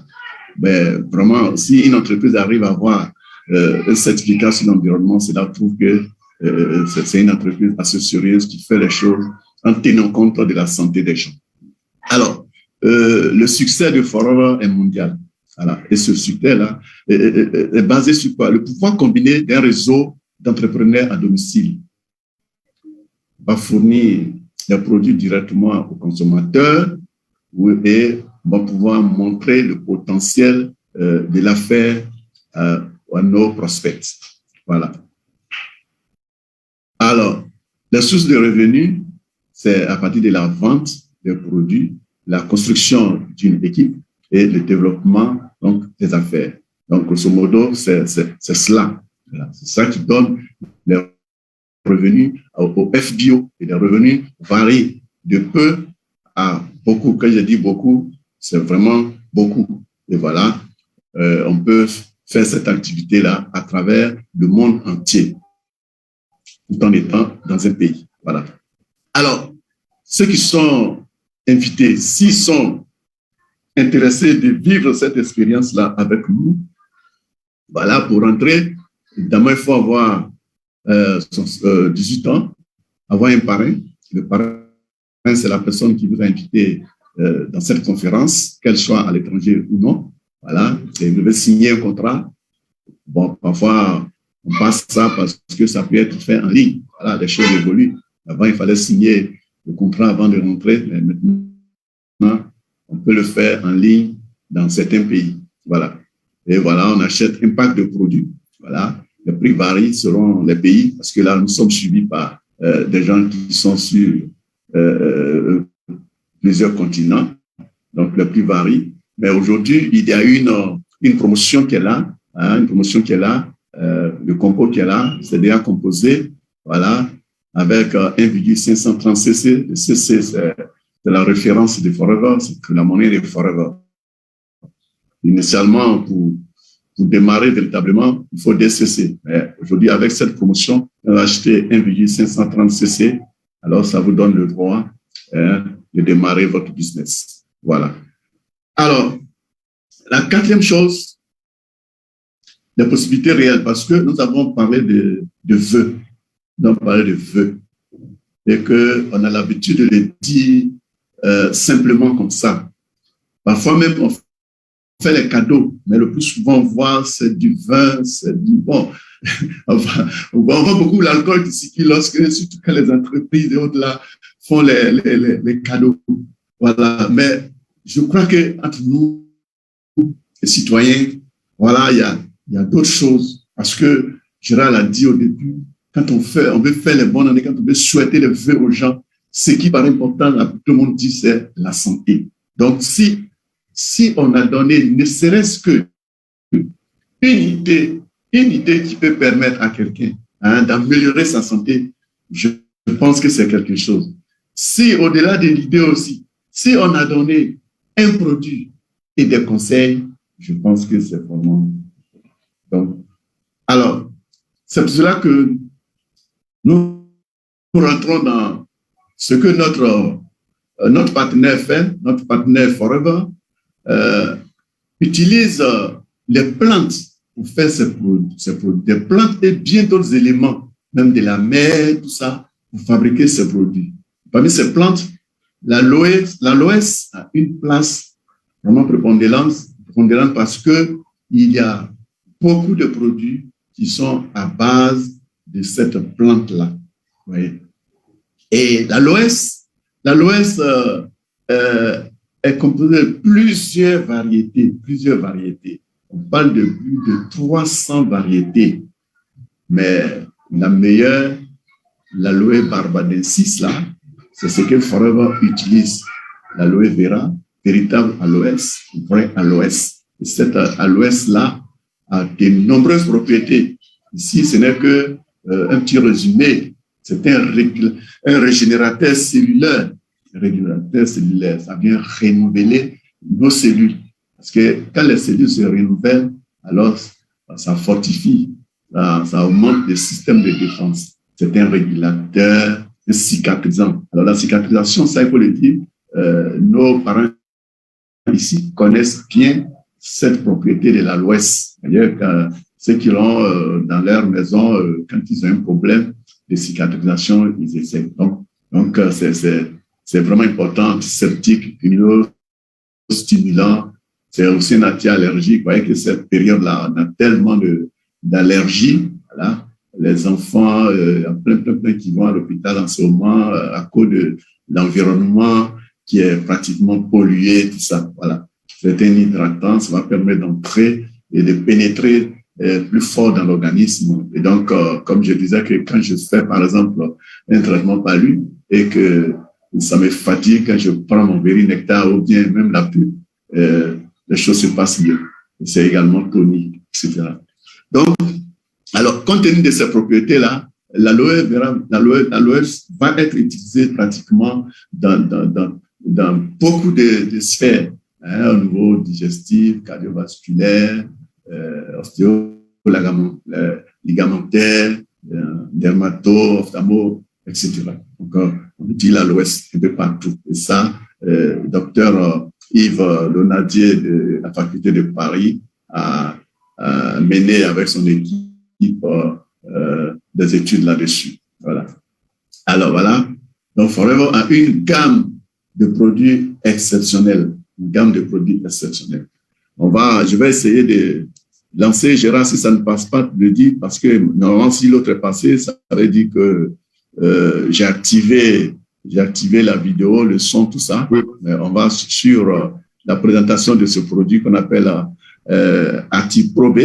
Speaker 3: Ben, vraiment, si une entreprise arrive à avoir un certificat sur l'environnement, c'est là qu'on trouve que c'est une entreprise assez sérieuse qui fait les choses en tenant compte de la santé des gens. Alors, le succès de Forever est mondial. Voilà. Et ce succès-là est basé sur quoi? Le pouvoir combiné d'un réseau d'entrepreneurs à domicile va fournir des produits directement aux consommateurs et va pouvoir montrer le potentiel de l'affaire à nos prospects. Voilà. Alors, les sources de revenus, c'est à partir de la vente des produits, la construction d'une équipe et le développement donc, des affaires. Donc, grosso modo, c'est cela. Voilà. C'est ça qui donne les revenus au FBO. Et les revenus varient de peu à beaucoup. Quand je dis beaucoup, c'est vraiment beaucoup. Et voilà, on peut faire cette activité-là à travers le monde entier, tout en étant dans un pays. Voilà. Alors, ceux qui sont invités, s'ils sont intéressés de vivre cette expérience-là avec nous, voilà, pour rentrer, évidemment, il faut avoir 18 ans, avoir un parrain. Le parrain, c'est la personne qui vous a invité dans cette conférence, qu'elle soit à l'étranger ou non. Voilà, et vous devez signer un contrat. Bon, parfois, on passe ça parce que ça peut être fait en ligne. Voilà, les choses évoluent. Avant, il fallait signer le contrat avant de rentrer, mais maintenant, on peut le faire en ligne dans certains pays. Voilà. Et voilà, on achète un pack de produits. Voilà. Les prix varient selon les pays, parce que là, nous sommes suivis par des gens qui sont sur plusieurs continents. Donc, les prix varient. Mais aujourd'hui, il y a une promotion qui est là, hein, une promotion qui est là, le concours qui est là, c'est déjà composé, voilà, avec 1,530 cc. Le cc, c'est la référence de Forever, c'est la monnaie de Forever. Initialement, pour démarrer véritablement, il faut des cc. Mais aujourd'hui, avec cette promotion, on va acheter 1,530 cc. Alors, ça vous donne le droit de démarrer votre business. Voilà. Alors, la quatrième chose, les possibilités réelles, parce que nous avons parlé de vœux. Nous avons parlé de vœux. Et qu'on a l'habitude de les dire simplement comme ça. Parfois même, on fait les cadeaux, mais le plus souvent, on voit, c'est du vin, c'est du bon. on voit beaucoup l'alcool qui circule lorsque, surtout quand les entreprises et autres là font les cadeaux. Voilà. Mais je crois qu'entre nous, les citoyens, voilà, il y a d'autres choses. Parce que Gérald a dit au début, quand on veut faire les bonnes années, quand on veut souhaiter les vœux aux gens, ce qui paraît important, là, tout le monde dit, c'est la santé. Donc, si on a donné, ne serait-ce que une idée qui peut permettre à quelqu'un d'améliorer sa santé, je pense que c'est quelque chose. Si, au-delà de l'idée aussi, si on a donné un produit et des conseils, je pense que c'est vraiment... Donc, alors, c'est pour cela que nous rentrons dans ce que notre partenaire fait, notre partenaire Forever, utilise les plantes pour faire ces produits. Des plantes et bien d'autres éléments, même de la mer, tout ça, pour fabriquer ces produits. Parmi ces plantes, l'aloès a une place vraiment prépondérante parce que il y a beaucoup de produits qui sont à base de cette plante-là. Oui. Et l'aloès est composé de plusieurs variétés. On parle de plus de 300 variétés. Mais la meilleure, l'aloe barbadensis, là, c'est ce que Forever utilise. L'aloe vera, véritable aloès, vrai aloès. Et cette aloès-là a de nombreuses propriétés. Ici, ce n'est que un petit résumé. C'est un régénérateur cellulaire. Ça vient renouveler nos cellules. Parce que quand les cellules se renouvellent, alors ça fortifie, ça augmente le système de défense. C'est un régulateur, un cicatrisant. Alors la cicatrisation, ça il faut le dire, nos parents ici connaissent bien cette propriété de l'aloès. C'est-à-dire ceux qui l'ont dans leur maison, quand ils ont un problème de cicatrisation, ils essaient. Donc c'est vraiment important, antiseptique, stimulant. C'est aussi un anti-allergique. Vous voyez que cette période-là, on a tellement d'allergies. Voilà. Les enfants, il y a plein qui vont à l'hôpital en ce moment à cause de l'environnement qui est pratiquement pollué, tout ça. Voilà. C'est un hydratant, ça va permettre d'entrer et de pénétrer plus fort dans l'organisme. Et donc, comme je disais que quand je fais, par exemple, un traitement palu et que ça me fatigue quand je prends mon Vérinectar ou bien même la pub, les choses se passent mieux. C'est également tonique, etc. Donc, alors, compte tenu de ces propriétés-là, l'aloe va être utilisée pratiquement dans beaucoup de sphères, au niveau digestif, cardiovasculaire, ligamentaire, dermato, ophtalmo, etc. Donc, on utilise l'aloe un peu partout. Et ça, docteur Yves Lonadier de la faculté de Paris a mené avec son équipe des études là-dessus. Voilà. Alors voilà. Donc Forever a une gamme de produits exceptionnels. Une gamme de produits exceptionnels. Je vais essayer de lancer, Gérard, si ça ne passe pas, de le dire, parce que normalement, si l'autre est passé, ça aurait dit que j'ai activé la vidéo, le son, tout ça. Oui. Mais on va sur la présentation de ce produit qu'on appelle ActivePro-B.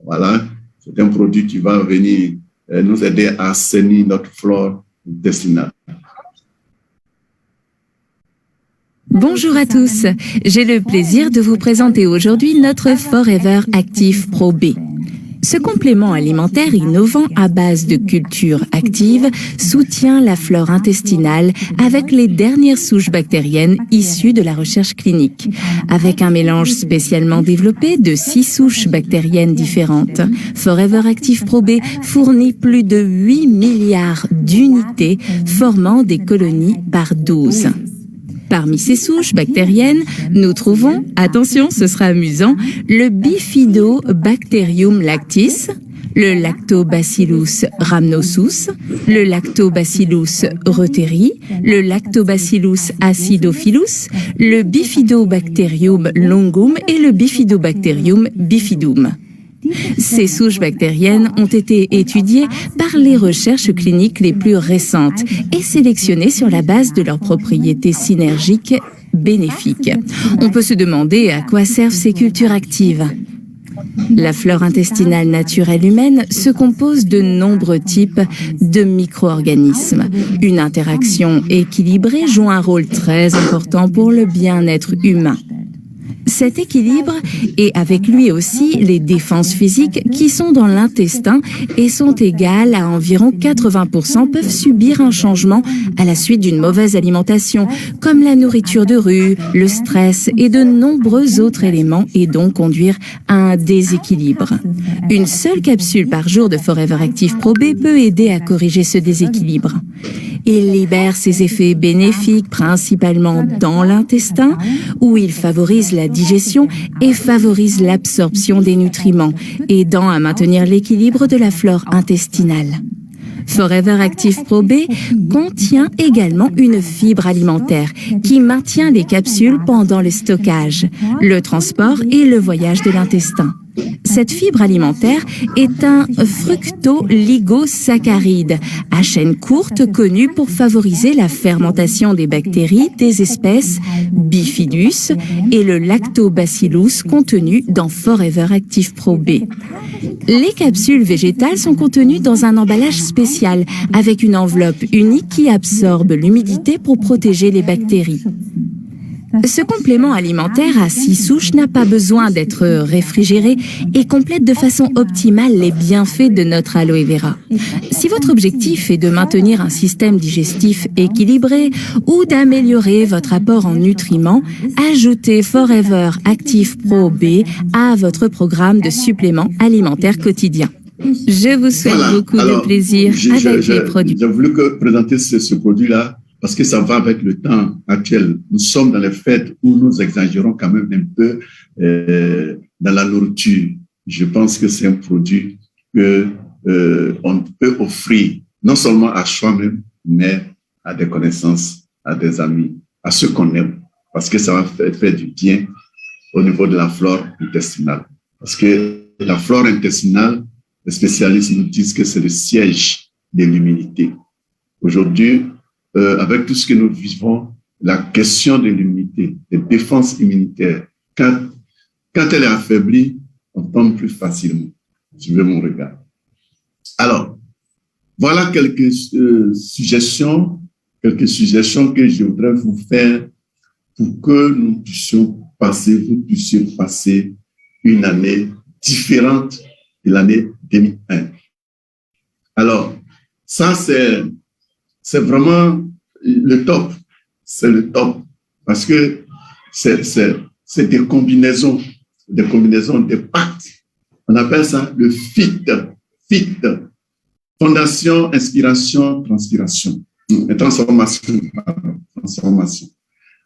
Speaker 3: Voilà. C'est un produit qui va venir nous aider à assainir notre flore intestinale.
Speaker 5: Bonjour à tous, j'ai le plaisir de vous présenter aujourd'hui notre Forever Active Pro B. Ce complément alimentaire innovant à base de cultures actives soutient la flore intestinale avec les dernières souches bactériennes issues de la recherche clinique. Avec un mélange spécialement développé de 6 souches bactériennes différentes, Forever Active Pro B fournit plus de 8 milliards d'unités formant des colonies par dose. Parmi ces souches bactériennes, nous trouvons, attention, ce sera amusant, le Bifidobacterium lactis, le Lactobacillus rhamnosus, le Lactobacillus reuteri, le Lactobacillus acidophilus, le Bifidobacterium longum et le Bifidobacterium bifidum. Ces souches bactériennes ont été étudiées par les recherches cliniques les plus récentes et sélectionnées sur la base de leurs propriétés synergiques bénéfiques. On peut se demander à quoi servent ces cultures actives. La flore intestinale naturelle humaine se compose de nombreux types de micro-organismes. Une interaction équilibrée joue un rôle très important pour le bien-être humain. Cet équilibre et avec lui aussi les défenses physiques qui sont dans l'intestin et sont égales à environ 80% peuvent subir un changement à la suite d'une mauvaise alimentation, comme la nourriture de rue, le stress et de nombreux autres éléments et donc conduire à un déséquilibre. Une seule capsule par jour de Forever Active Pro B peut aider à corriger ce déséquilibre. Il libère ses effets bénéfiques principalement dans l'intestin, où il favorise la digestion et favorise l'absorption des nutriments, aidant à maintenir l'équilibre de la flore intestinale. Forever Active Pro B contient également une fibre alimentaire qui maintient les capsules pendant le stockage, le transport et le voyage de l'intestin. Cette fibre alimentaire est un fructooligosaccharide à chaîne courte connu pour favoriser la fermentation des bactéries des espèces Bifidus et le Lactobacillus contenu dans Forever Active Pro B. Les capsules végétales sont contenues dans un emballage spécial avec une enveloppe unique qui absorbe l'humidité pour protéger les bactéries. Ce complément alimentaire à 6 souches n'a pas besoin d'être réfrigéré et complète de façon optimale les bienfaits de notre aloe vera. Si votre objectif est de maintenir un système digestif équilibré ou d'améliorer votre apport en nutriments, ajoutez Forever Active Pro B à votre programme de suppléments alimentaires quotidien. Je vous souhaite beaucoup de plaisir avec les produits.
Speaker 3: J'ai voulu présenter ce produit-là parce que ça va avec le temps actuel. Nous sommes dans les fêtes où nous exagérons quand même un peu dans la nourriture. Je pense que c'est un produit que on peut offrir non seulement à soi-même, mais à des connaissances, à des amis, à ceux qu'on aime, parce que ça va faire du bien au niveau de la flore intestinale. Parce que la flore intestinale, les spécialistes nous disent que c'est le siège de l'immunité. Aujourd'hui, avec tout ce que nous vivons, la question de l'immunité, des défenses immunitaires, quand elle est affaiblie, on tombe plus facilement. Suivez mon regard. Alors, voilà quelques suggestions que je voudrais vous faire pour que vous puissiez passer une année différente de l'année 2001. Alors, ça, c'est vraiment le top. C'est le top. Parce que c'est des combinaisons, des pactes. On appelle ça le FIT. Fondation, inspiration, transpiration. Transformation.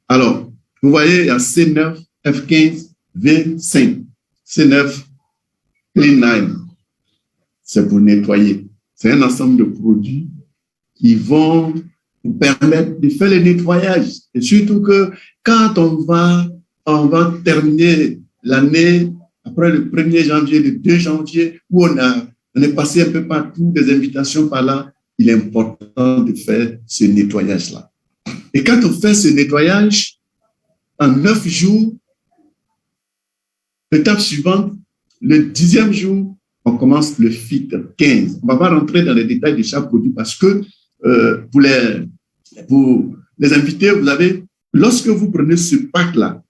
Speaker 3: Alors, vous voyez, il y a C9, F15, V5. C9, Clean 9. C'est pour nettoyer. C'est un ensemble de produits qui vont nous permettre de faire le nettoyage. Et surtout que quand on va terminer l'année, après le 1er janvier, le 2 janvier, où on est passé un peu partout, des invitations par là, il est important de faire ce nettoyage-là. Et quand on fait ce nettoyage, en 9 jours, l'étape suivante, le 10e jour, on commence le FIT 15. On ne va pas rentrer dans les détails de chaque produit parce que pour les invités, vous avez, lorsque vous prenez ce pack-là,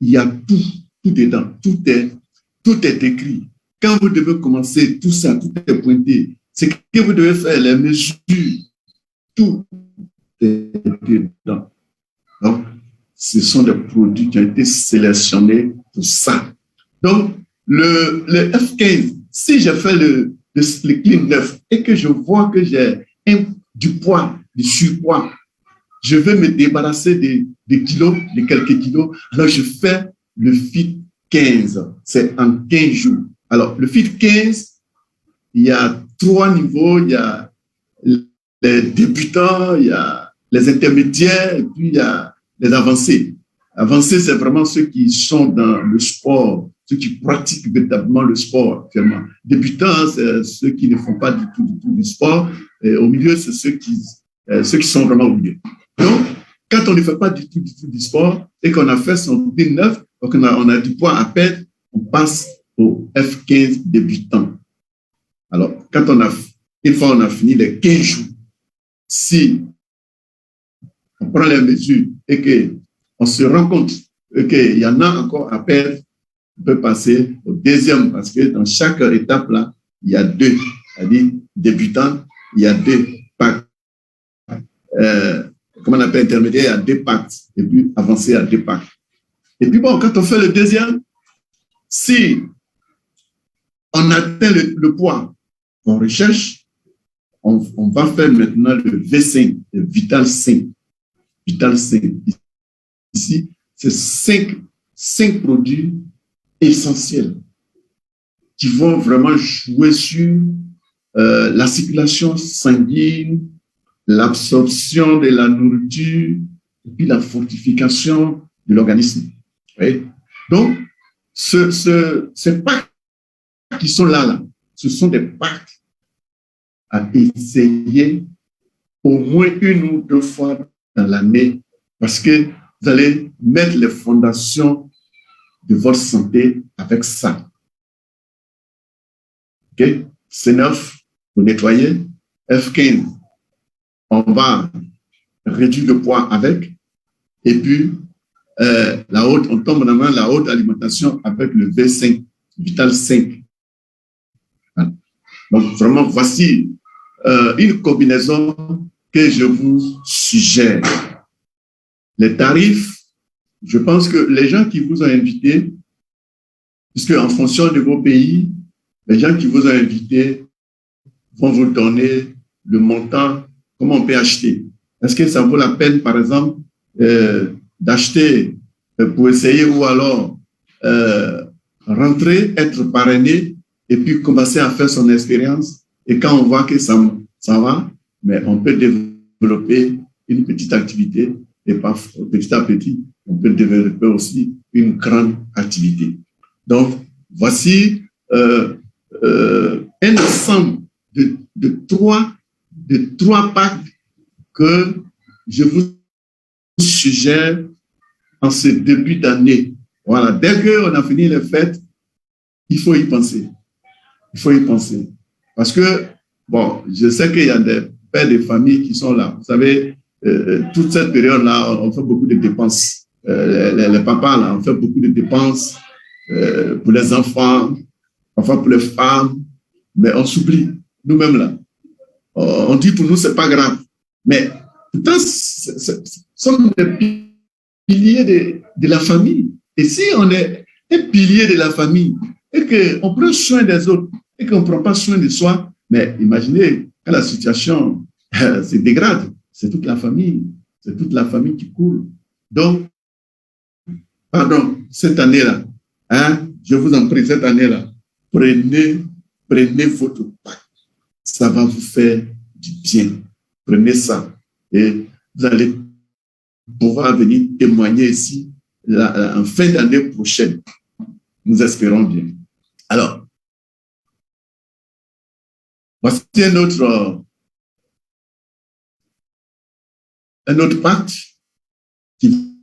Speaker 3: il y a tout dedans, tout est écrit. Quand vous devez commencer, tout ça, tout est pointé. C'est que vous devez faire les mesures, tout est dedans. Donc, ce sont des produits qui ont été sélectionnés pour ça. Donc, le F15, si je fais le Clean 9 et que je vois que j'ai du poids, du surpoids, je veux me débarrasser des kilos, de quelques kilos, alors je fais le FIT 15. C'est en 15 jours. Alors, le FIT 15, il y a 3 niveaux. Il y a les débutants, il y a les intermédiaires, et puis il y a les avancés. Avancés, c'est vraiment ceux qui sont dans le sport, ceux qui pratiquent véritablement le sport, actuellement. Débutants, c'est ceux qui ne font pas du tout du sport. Et au milieu, c'est ceux qui sont vraiment au milieu. Donc, quand on ne fait pas du tout du sport et qu'on a fait son D9, donc on a du poids à perdre, on passe au F15 débutant. Alors, une fois on a fini les 15 jours, si on prend les mesures et qu'on se rend compte qu'il y en a encore à perdre, on peut passer au deuxième, parce que dans chaque étape là, il y a 2, c'est-à-dire débutant, il y a 2 packs. Comment on appelle intermédiaire, il y a 2 packs, et puis avancé, il y a 2 packs. Et puis bon, quand on fait le deuxième, si on atteint le poids qu'on recherche, on va faire maintenant le V5, le Vital 5. Vital 5. Ici, c'est 5 produits essentiels qui vont vraiment jouer sur la circulation sanguine, l'absorption de la nourriture et puis la fortification de l'organisme. Oui? Donc, ces packs qui sont là, ce sont des packs à essayer au moins 1 ou 2 fois dans l'année parce que vous allez mettre les fondations de votre santé avec ça. OK? C9, vous nettoyez. F15, on va réduire le poids avec. Et puis, on tombe dans la haute alimentation avec le V5, Vital 5. Voilà. Donc, vraiment, voici une combinaison que je vous suggère. Les tarifs, je pense que les gens qui vous ont invité, puisque en fonction de vos pays, les gens qui vous ont invité vont vous donner le montant, comment on peut acheter. Est-ce que ça vaut la peine, par exemple, d'acheter pour essayer ou alors rentrer, être parrainé et puis commencer à faire son expérience. Et quand on voit que ça va, mais on peut développer une petite activité et petit à petit, on peut développer aussi une grande activité. Donc, voici un ensemble de trois packs que je vous suggère en ce début d'année. Voilà, dès qu'on a fini les fêtes, il faut y penser. Il faut y penser. Parce que, bon, je sais qu'il y a des pères de famille qui sont là. Vous savez, toute cette période-là, on fait beaucoup de dépenses. Les papas, là, on fait beaucoup de dépenses pour les enfants, enfin pour les femmes, mais on s'oublie, nous-mêmes là. On dit pour nous, c'est pas grave. Mais pourtant, ce sont des piliers de la famille. Et si on est un pilier de la famille et qu'on prend soin des autres et qu'on ne prend pas soin de soi, mais imaginez quand la situation se dégrade, c'est toute la famille qui coule. Donc, pardon, cette année-là, je vous en prie, cette année-là, prenez votre pack. Ça va vous faire du bien. Prenez ça et vous allez pouvoir venir témoigner ici en fin d'année prochaine. Nous espérons bien. Alors, voici un autre pacte qui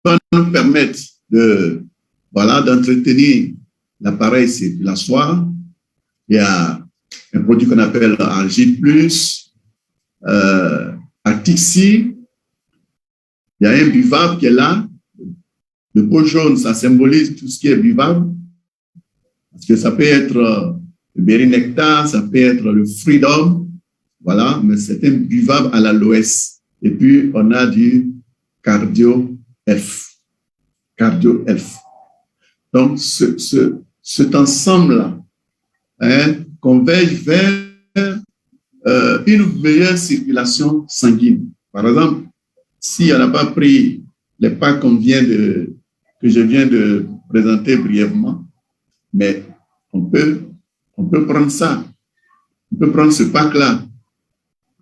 Speaker 3: va nous permettre d'entretenir l'appareil circulatoire. Il y a un produit qu'on appelle Argile+, Actixi. Il y a un buvable qui est là. Le pot jaune, ça symbolise tout ce qui est buvable. Parce que ça peut être le berry nectar, ça peut être le freedom. Voilà, mais c'est un buvable à l'aloès. Et puis, on a du cardio F. Cardio F. Donc, cet ensemble-là converge vers une meilleure circulation sanguine. Par exemple, si on n'a pas pris les packs que je viens de présenter brièvement, mais on peut prendre ça. On peut prendre ce pack-là.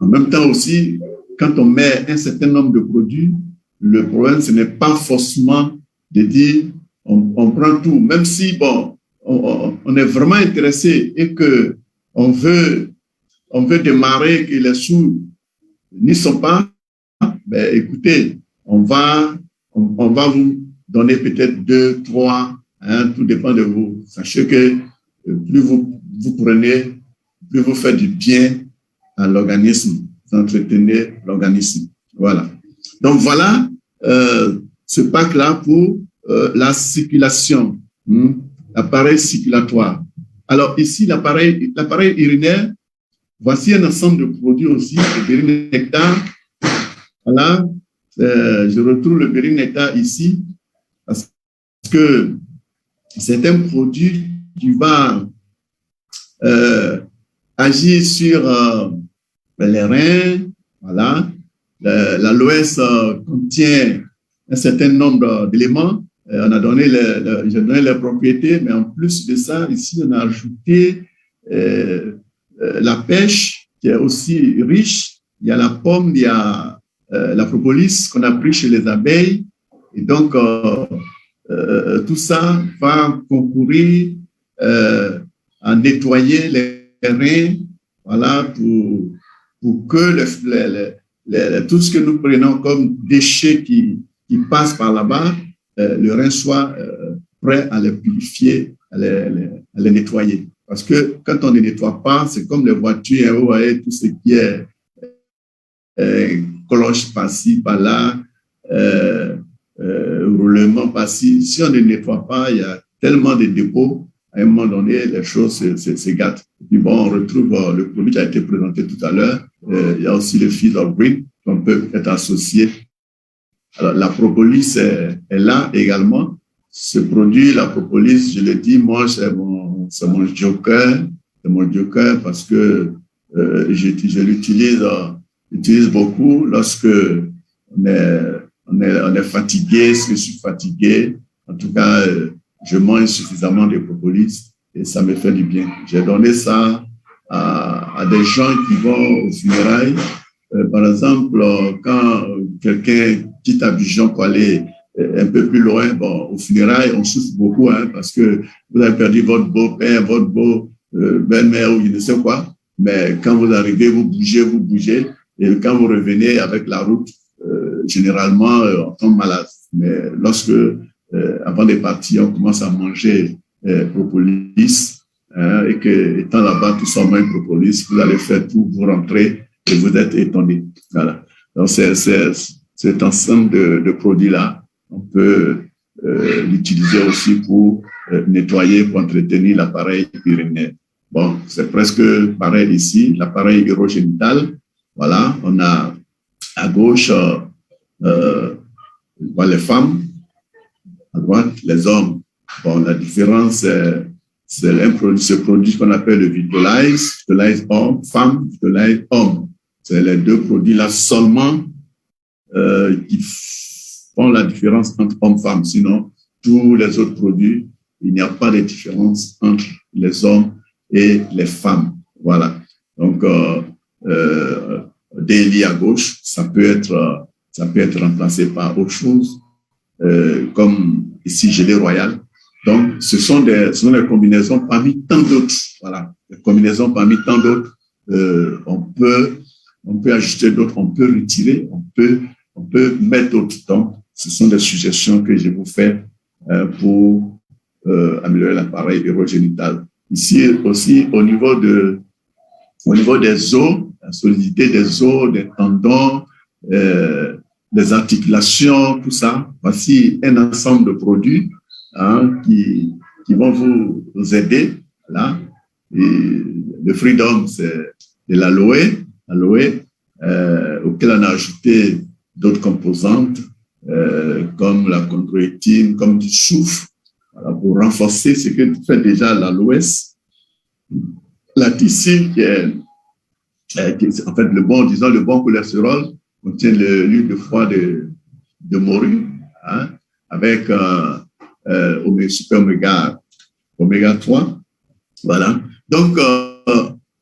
Speaker 3: En même temps aussi, quand on met un certain nombre de produits, le problème, ce n'est pas forcément de dire on prend tout. Même si, bon, on est vraiment intéressé et qu'on veut démarrer, que les sous n'y sont pas, ben, écoutez, on va vous donner peut-être 2, 3, tout dépend de vous. Sachez que plus vous prenez, plus vous faites du bien à l'organisme, vous entretenez l'organisme. Voilà. Donc voilà ce pack-là pour la circulation, l'appareil circulatoire. Alors ici, l'appareil urinaire, voici un ensemble de produits aussi, le berry nectar. Voilà, je retrouve le berry nectar ici parce que c'est un produit qui va agir sur les reins. Voilà, l'aloès contient un certain nombre d'éléments. On a donné j'ai donné les propriétés, mais en plus de ça, ici, on a ajouté la pêche qui est aussi riche. Il y a la pomme, il y a la propolis qu'on a pris chez les abeilles. Et donc, tout ça va concourir à nettoyer les reins, voilà, pour que tout ce que nous prenons comme déchets qui passent par là-bas, le rein soit prêt à les purifier, à les nettoyer. Parce que quand on ne nettoie pas, c'est comme les voitures, vous voyez, tout ce qui est cloche par-ci, par-là, roulement par-ci. Si on ne nettoie pas, il y a tellement de dépôts, à un moment donné, les choses se gâtent. Et puis bon, on retrouve le produit qui a été présenté tout à l'heure. Il y a aussi le feed of green qu'on peut être associé. Alors, la propolis est là également. Ce produit, la propolis, je le dis, moi, c'est mon joker. C'est mon joker parce que je l'utilise beaucoup lorsque on est fatigué, si je suis fatigué. En tout cas, je mange suffisamment de propolis et ça me fait du bien. J'ai donné ça à des gens qui vont aux funérailles. Par exemple, quand quelqu'un quitte Abidjan pour aller un peu plus loin, bon, aux funérailles, on souffre beaucoup, hein, parce que vous avez perdu votre beau-père, votre belle-mère ou je ne sais quoi. Mais quand vous arrivez, vous bougez. Et quand vous revenez avec la route, généralement, on tombe malade. Mais lorsque, avant de partir, on commence à manger propolis, hein, et que, étant là-bas, tout ça mange propolis, vous allez faire tout, vous rentrez et vous êtes étonné. Voilà. Donc, cet ensemble de produits-là, on peut l'utiliser aussi pour nettoyer, pour entretenir l'appareil urinaire. Bon, c'est presque pareil ici, l'appareil urogénital. Voilà, on a à gauche les femmes, à droite les hommes. Bon, la différence, c'est ce produit qu'on appelle le Vitalize homme, femme, Vitalize homme. C'est les deux produits-là seulement qui font la différence entre homme-femme. Sinon, tous les autres produits, il n'y a pas de différence entre les hommes et les femmes. Voilà. Donc, DLI à gauche, ça peut être remplacé par autre chose, comme ici gelée royale. Donc, ce sont des combinaisons parmi tant d'autres. Voilà, des combinaisons parmi tant d'autres. On peut ajuster d'autres, on peut retirer, on peut mettre d'autres. Donc, ce sont des suggestions que je vous fais pour améliorer l'appareil urogénital. Ici aussi, au niveau des os, la solidité des os, des tendons, des articulations, tout ça. Voici un ensemble de produits, hein, qui vont vous aider. Là. Et le Freedom, c'est de l'aloe, auquel on a ajouté d'autres composantes, comme la chondroïtine, comme du soufre, voilà, pour renforcer ce que fait déjà l'aloès. La ticine, qui est en fait le bon cholestérol, contient l'huile de foie de morue, hein, avec super oméga 3. Voilà. Donc,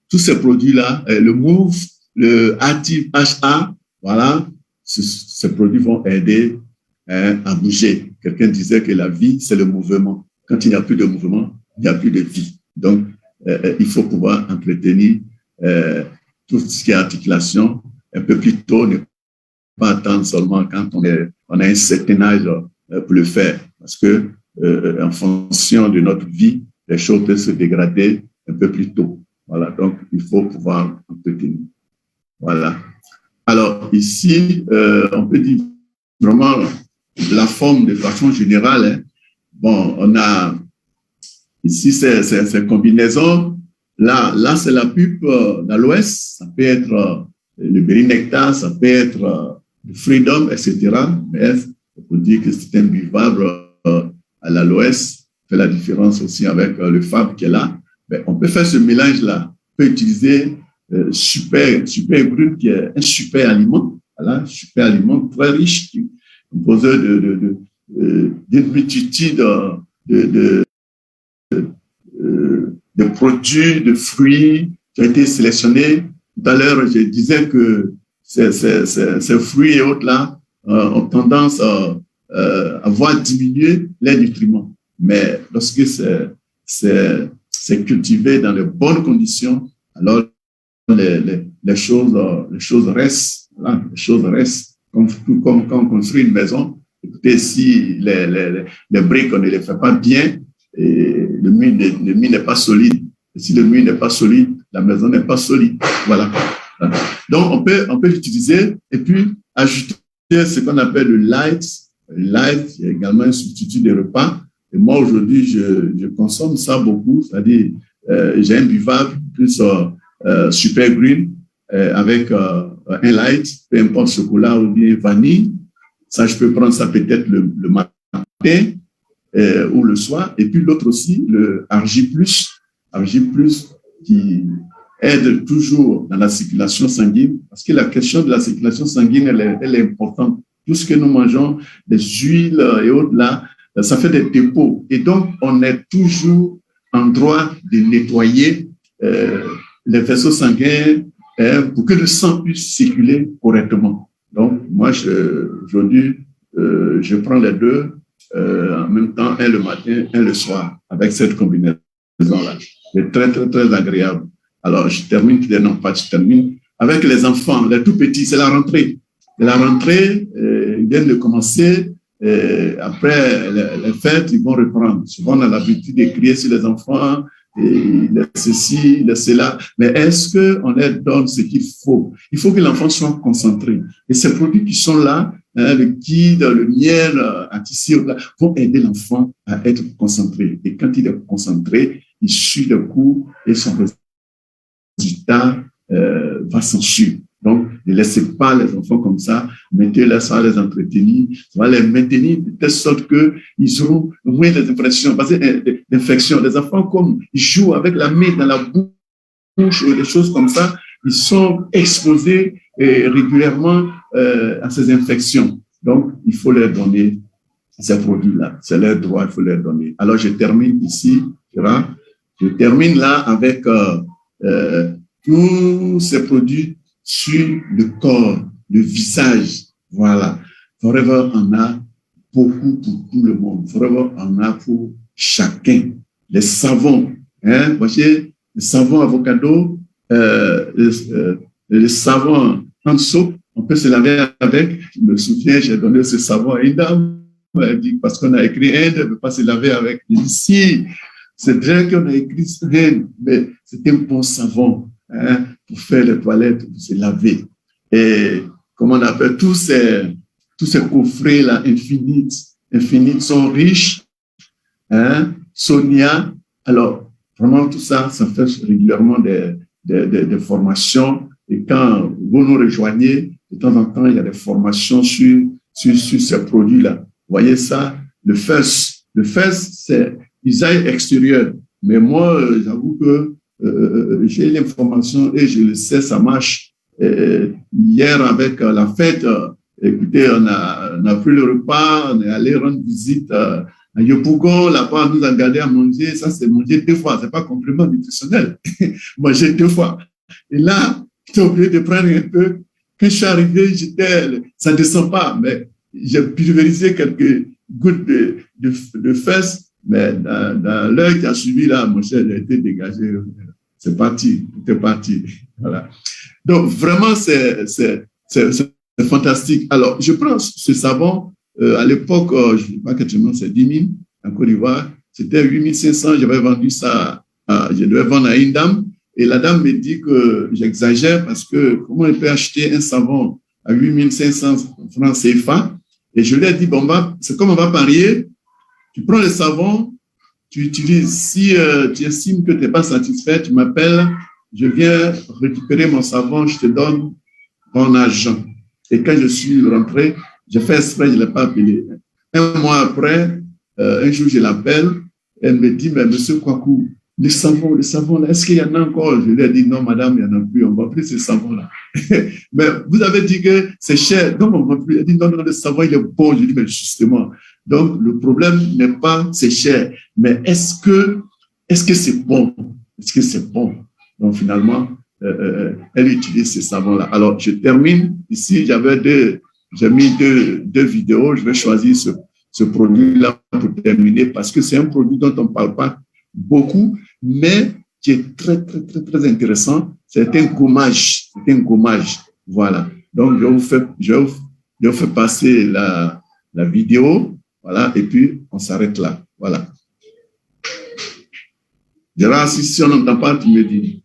Speaker 3: tous ces produits-là, le Move, le Active HA, voilà, ces produits vont aider à bouger. Quelqu'un disait que la vie, c'est le mouvement. Quand il n'y a plus de mouvement, il n'y a plus de vie. Donc, il faut pouvoir entretenir tout ce qui est articulation un peu plus tôt, ne pas attendre seulement quand on a un certain âge pour le faire. Parce que en fonction de notre vie, les choses peuvent se dégrader un peu plus tôt. Voilà, donc il faut pouvoir entretenir. Voilà. Alors ici, on peut dire vraiment la forme de façon générale. Hein. Bon, on a ici ces combinaisons. Là c'est la pulpe d'aloès. Ça peut être le bérinectar, ça peut être le freedom, etc. Mais on peut dire que c'est imbuvable à l'aloès. Fait la différence aussi avec le FAB qui est là. Mais on peut faire ce mélange-là. On peut utiliser super brut qui est un super aliment. Voilà, super aliment très riche, composé d'une multitude de produits, de fruits qui ont été sélectionnés. Tout à l'heure, je disais que ces fruits et autres-là ont tendance à voir diminuer les nutriments. Mais lorsque c'est cultivé dans de bonnes conditions, alors les choses restent. Voilà, les choses restent. Comme quand on construit une maison, écoutez, si les briques, on ne les fait pas bien, et le mur n'est pas solide. Et si le mur n'est pas solide, la maison n'est pas solide. Voilà. Donc, on peut l'utiliser et puis ajouter ce qu'on appelle le light light, il y a également un substitut des repas. Et moi, aujourd'hui, je consomme ça beaucoup, c'est-à-dire j'ai un buvable plus super green avec un light, peu importe chocolat ou bien vanille. Ça, je peux prendre ça peut-être le matin ou le soir. Et puis l'autre aussi, le RJ+, qui aide toujours dans la circulation sanguine, parce que la question de la circulation sanguine, elle est importante. Tout ce que nous mangeons, des huiles et autres là, ça fait des dépôts. Et donc, on est toujours en droit de nettoyer les vaisseaux sanguins pour que le sang puisse circuler correctement. Donc, moi, aujourd'hui, je prends les deux en même temps, un le matin, un le soir, avec cette combinaison-là. C'est très, très, très agréable. Alors, je termine avec les enfants, les tout petits, c'est la rentrée. La rentrée, ils viennent de commencer. Après les fêtes, ils vont reprendre. Souvent, on a l'habitude de crier sur les enfants, et ceci, cela. Mais est-ce qu'on leur donne ce qu'il faut? Il faut que l'enfant soit concentré. Et ces produits qui sont là, le guide, le miel à tisser, vont aider l'enfant à être concentré. Et quand il est concentré, il suit le cours et son résultat va s'en suivre. Donc, ne laissez pas les enfants comme ça, mettez-les, ça va les entretenir, ça va les maintenir de telle sorte qu'ils auront moins d'impressions, parce que d'infections. Les enfants, comme ils jouent avec la main dans la bouche, ou des choses comme ça, ils sont exposés régulièrement à ces infections. Donc, il faut leur donner ces produits-là. C'est leur droit, il faut leur donner. Alors, je termine ici, je termine là avec tous ces produits sur le corps, le visage. Voilà. Forever en a beaucoup pour tout le monde. Forever en a pour chacun. Les savons, hein, voyez, le savon avocado, le savon en soupe, on peut se laver avec. Je me souviens, j'ai donné ce savon à une dame, elle dit, parce qu'on a écrit Inde, elle ne peut pas se laver avec. Ici, c'est vrai qu'on a écrit Inde, mais c'est un bon savon. Hein, pour faire les toilettes, pour se laver. Et comment on appelle tous ces coffrets-là, infinites sont riches. Hein, Sonia, alors vraiment tout ça, ça fait régulièrement des formations. Et quand vous nous rejoignez, de temps en temps, il y a des formations sur ces produits-là. Vous voyez ça? Le FES, c'est usage extérieur. Mais moi, j'avoue que j'ai l'information et je le sais, ça marche. Hier, avec la fête, écoutez, on a pris le repas, on est allé rendre visite à Yopougon, là-bas, on nous a gardé à manger. Ça, c'est manger 2 fois, c'est pas complément nutritionnel. Manger 2 fois. Et là, j'étais obligé de prendre un peu. Quand je suis arrivé, ça ne descend pas, mais j'ai pulvérisé quelques gouttes de fesses. Mais dans l'heure qui a suivi, là, mon cher, j'ai été dégagé. C'est parti, tout est parti. Voilà. Donc, vraiment, c'est fantastique. Alors, je prends ce savon. À l'époque, je ne sais pas quel c'est 10 000 en Côte d'Ivoire. C'était 8 500. J'avais vendu ça, je devais vendre à une dame. Et la dame me dit que j'exagère parce que comment elle peut acheter un savon à 8 500 francs CFA? Et je lui ai dit, bon, c'est comme on va parier. Tu prends le savon, tu utilises. Si tu estimes que tu n'es pas satisfait, tu m'appelles, je viens récupérer mon savon, je te donne mon argent. Et quand je suis rentré, j'ai fait exprès, je ne l'ai pas appelé. Un mois après, un jour, je l'appelle, elle me dit, mais monsieur Kwaku, le savon, là, est-ce qu'il y en a encore? Je lui ai dit, non, madame, il n'y en a plus, on ne va plus ce savon-là. Mais vous avez dit que c'est cher, donc on ne va plus. Elle dit, non, le savon, il est bon. Je dis, mais justement. Donc, le problème n'est pas c'est cher, mais est-ce que c'est bon? Est-ce que c'est bon? Donc, finalement, elle utilise ce savon-là. Alors, je termine ici. J'ai mis deux vidéos. Je vais choisir ce produit-là pour terminer parce que c'est un produit dont on ne parle pas beaucoup, mais qui est très, très, très, très intéressant. C'est un gommage. Voilà. Donc, je vous fais passer la vidéo. Voilà, et puis on s'arrête là. Voilà. Gérard, si on n'entend pas, tu me dis.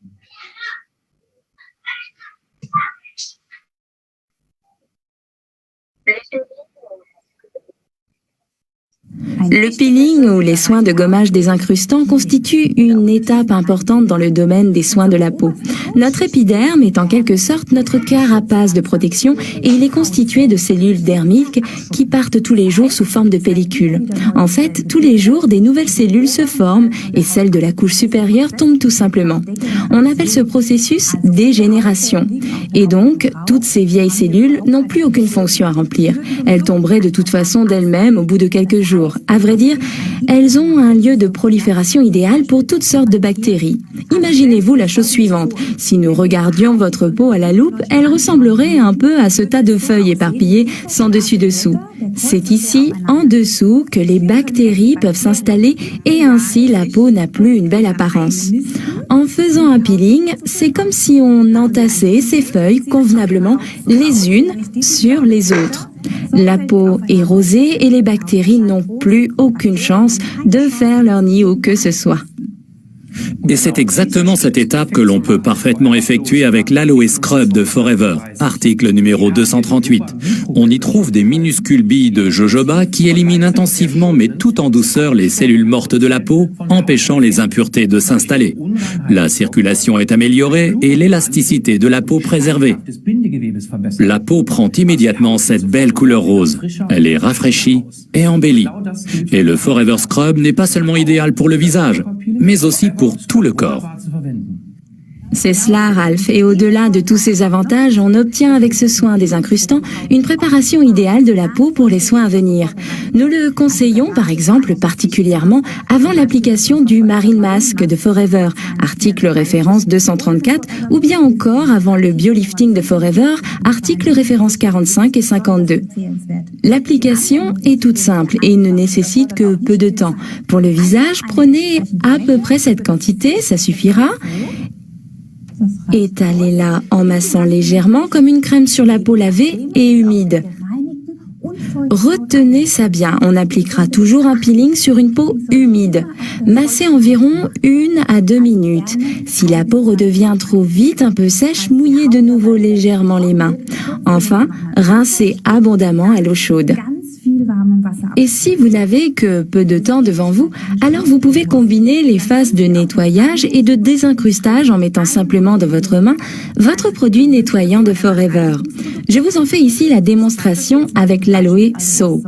Speaker 5: Le peeling ou les soins de gommage des incrustants constituent une étape importante dans le domaine des soins de la peau. Notre épiderme est en quelque sorte notre carapace de protection et il est constitué de cellules dermiques qui partent tous les jours sous forme de pellicule. En fait, tous les jours, des nouvelles cellules se forment et celles de la couche supérieure tombent tout simplement. On appelle ce processus dégénération. Et donc, toutes ces vieilles cellules n'ont plus aucune fonction à remplir. Elles tomberaient de toute façon d'elles-mêmes au bout de quelques jours. À vrai dire, elles ont un lieu de prolifération idéal pour toutes sortes de bactéries. Imaginez-vous la chose suivante. Si nous regardions votre peau à la loupe, elle ressemblerait un peu à ce tas de feuilles éparpillées sans dessus-dessous. C'est ici, en dessous, que les bactéries peuvent s'installer et ainsi la peau n'a plus une belle apparence. En faisant un peeling, c'est comme si on entassait ces feuilles convenablement les unes sur les autres. La peau est rosée et les bactéries n'ont plus aucune chance de faire leur nid où que ce soit.
Speaker 6: Et c'est exactement cette étape que l'on peut parfaitement effectuer avec l'Aloe Scrub de Forever, article numéro 238. On y trouve des minuscules billes de jojoba qui éliminent intensivement mais tout en douceur les cellules mortes de la peau, empêchant les impuretés de s'installer. La circulation est améliorée et l'élasticité de la peau préservée. La peau prend immédiatement cette belle couleur rose. Elle est rafraîchie et embellie. Et le Forever Scrub n'est pas seulement idéal pour le visage, mais aussi pour tout le corps.
Speaker 5: C'est cela, Ralph, et au-delà de tous ces avantages, on obtient avec ce soin des incrustants une préparation idéale de la peau pour les soins à venir. Nous le conseillons, par exemple, particulièrement avant l'application du Marine Mask de Forever, article référence 234, ou bien encore avant le Biolifting de Forever, article référence 45 et 52. L'application est toute simple et ne nécessite que peu de temps. Pour le visage, prenez à peu près cette quantité, ça suffira. Étalez-la en massant légèrement comme une crème sur la peau lavée et humide. Retenez ça bien, on appliquera toujours un peeling sur une peau humide. Massez environ 1 à 2 minutes. Si la peau redevient trop vite un peu sèche, mouillez de nouveau légèrement les mains. Enfin, rincez abondamment à l'eau chaude. Et si vous n'avez que peu de temps devant vous, alors vous pouvez combiner les phases de nettoyage et de désincrustage en mettant simplement dans votre main votre produit nettoyant de Forever. Je vous en fais ici la démonstration avec l'Aloe Soap.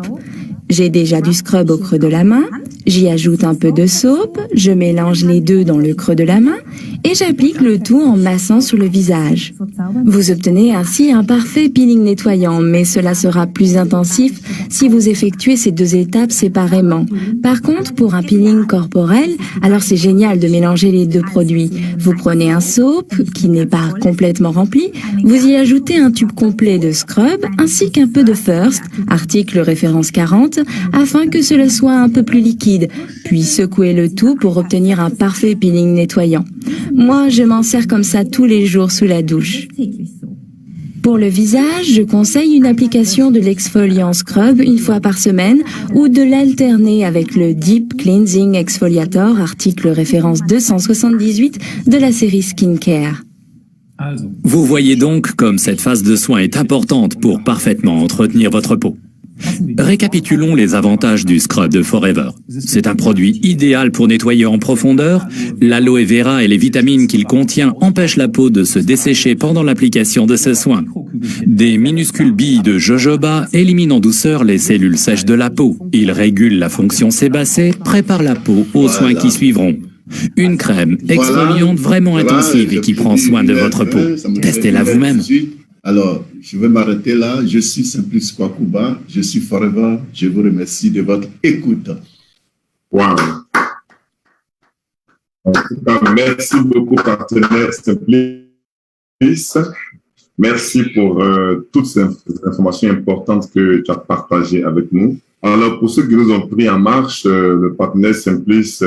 Speaker 5: J'ai déjà du scrub au creux de la main, j'y ajoute un peu de soap, je mélange les deux dans le creux de la main et j'applique le tout en massant sur le visage. Vous obtenez ainsi un parfait peeling nettoyant, mais cela sera plus intensif si vous effectuez ces deux étapes séparément. Par contre, pour un peeling corporel, alors c'est génial de mélanger les deux produits. Vous prenez un soap qui n'est pas complètement rempli, vous y ajoutez un tube complet de scrub ainsi qu'un peu de First, article référence 40, afin que cela soit un peu plus liquide, puis secouez le tout pour obtenir un parfait peeling nettoyant. Moi, je m'en sers comme ça tous les jours sous la douche. Pour le visage, je conseille une application de l'exfoliant scrub une fois par semaine ou de l'alterner avec le Deep Cleansing Exfoliator, article référence 278 de la série Skincare.
Speaker 6: Vous voyez donc comme cette phase de soin est importante pour parfaitement entretenir votre peau. Récapitulons les avantages du scrub de Forever. C'est un produit idéal pour nettoyer en profondeur. L'aloe vera et les vitamines qu'il contient empêchent la peau de se dessécher pendant l'application de ce soin. Des minuscules billes de jojoba éliminent en douceur les cellules sèches de la peau. Ils régulent la fonction sébacée, préparent la peau aux soins qui suivront. Une crème exfoliante vraiment intensive et qui prend soin de votre peau. Testez-la vous-même.
Speaker 3: Alors, je vais m'arrêter là. Je suis Simplice Kwakuba. Je suis Forever. Je vous remercie de votre écoute.
Speaker 2: Wow. En tout cas, merci beaucoup, partenaire Simplice. Merci pour toutes ces informations importantes que tu as partagées avec nous. Alors, pour ceux qui nous ont pris en marche, le partenaire Simplice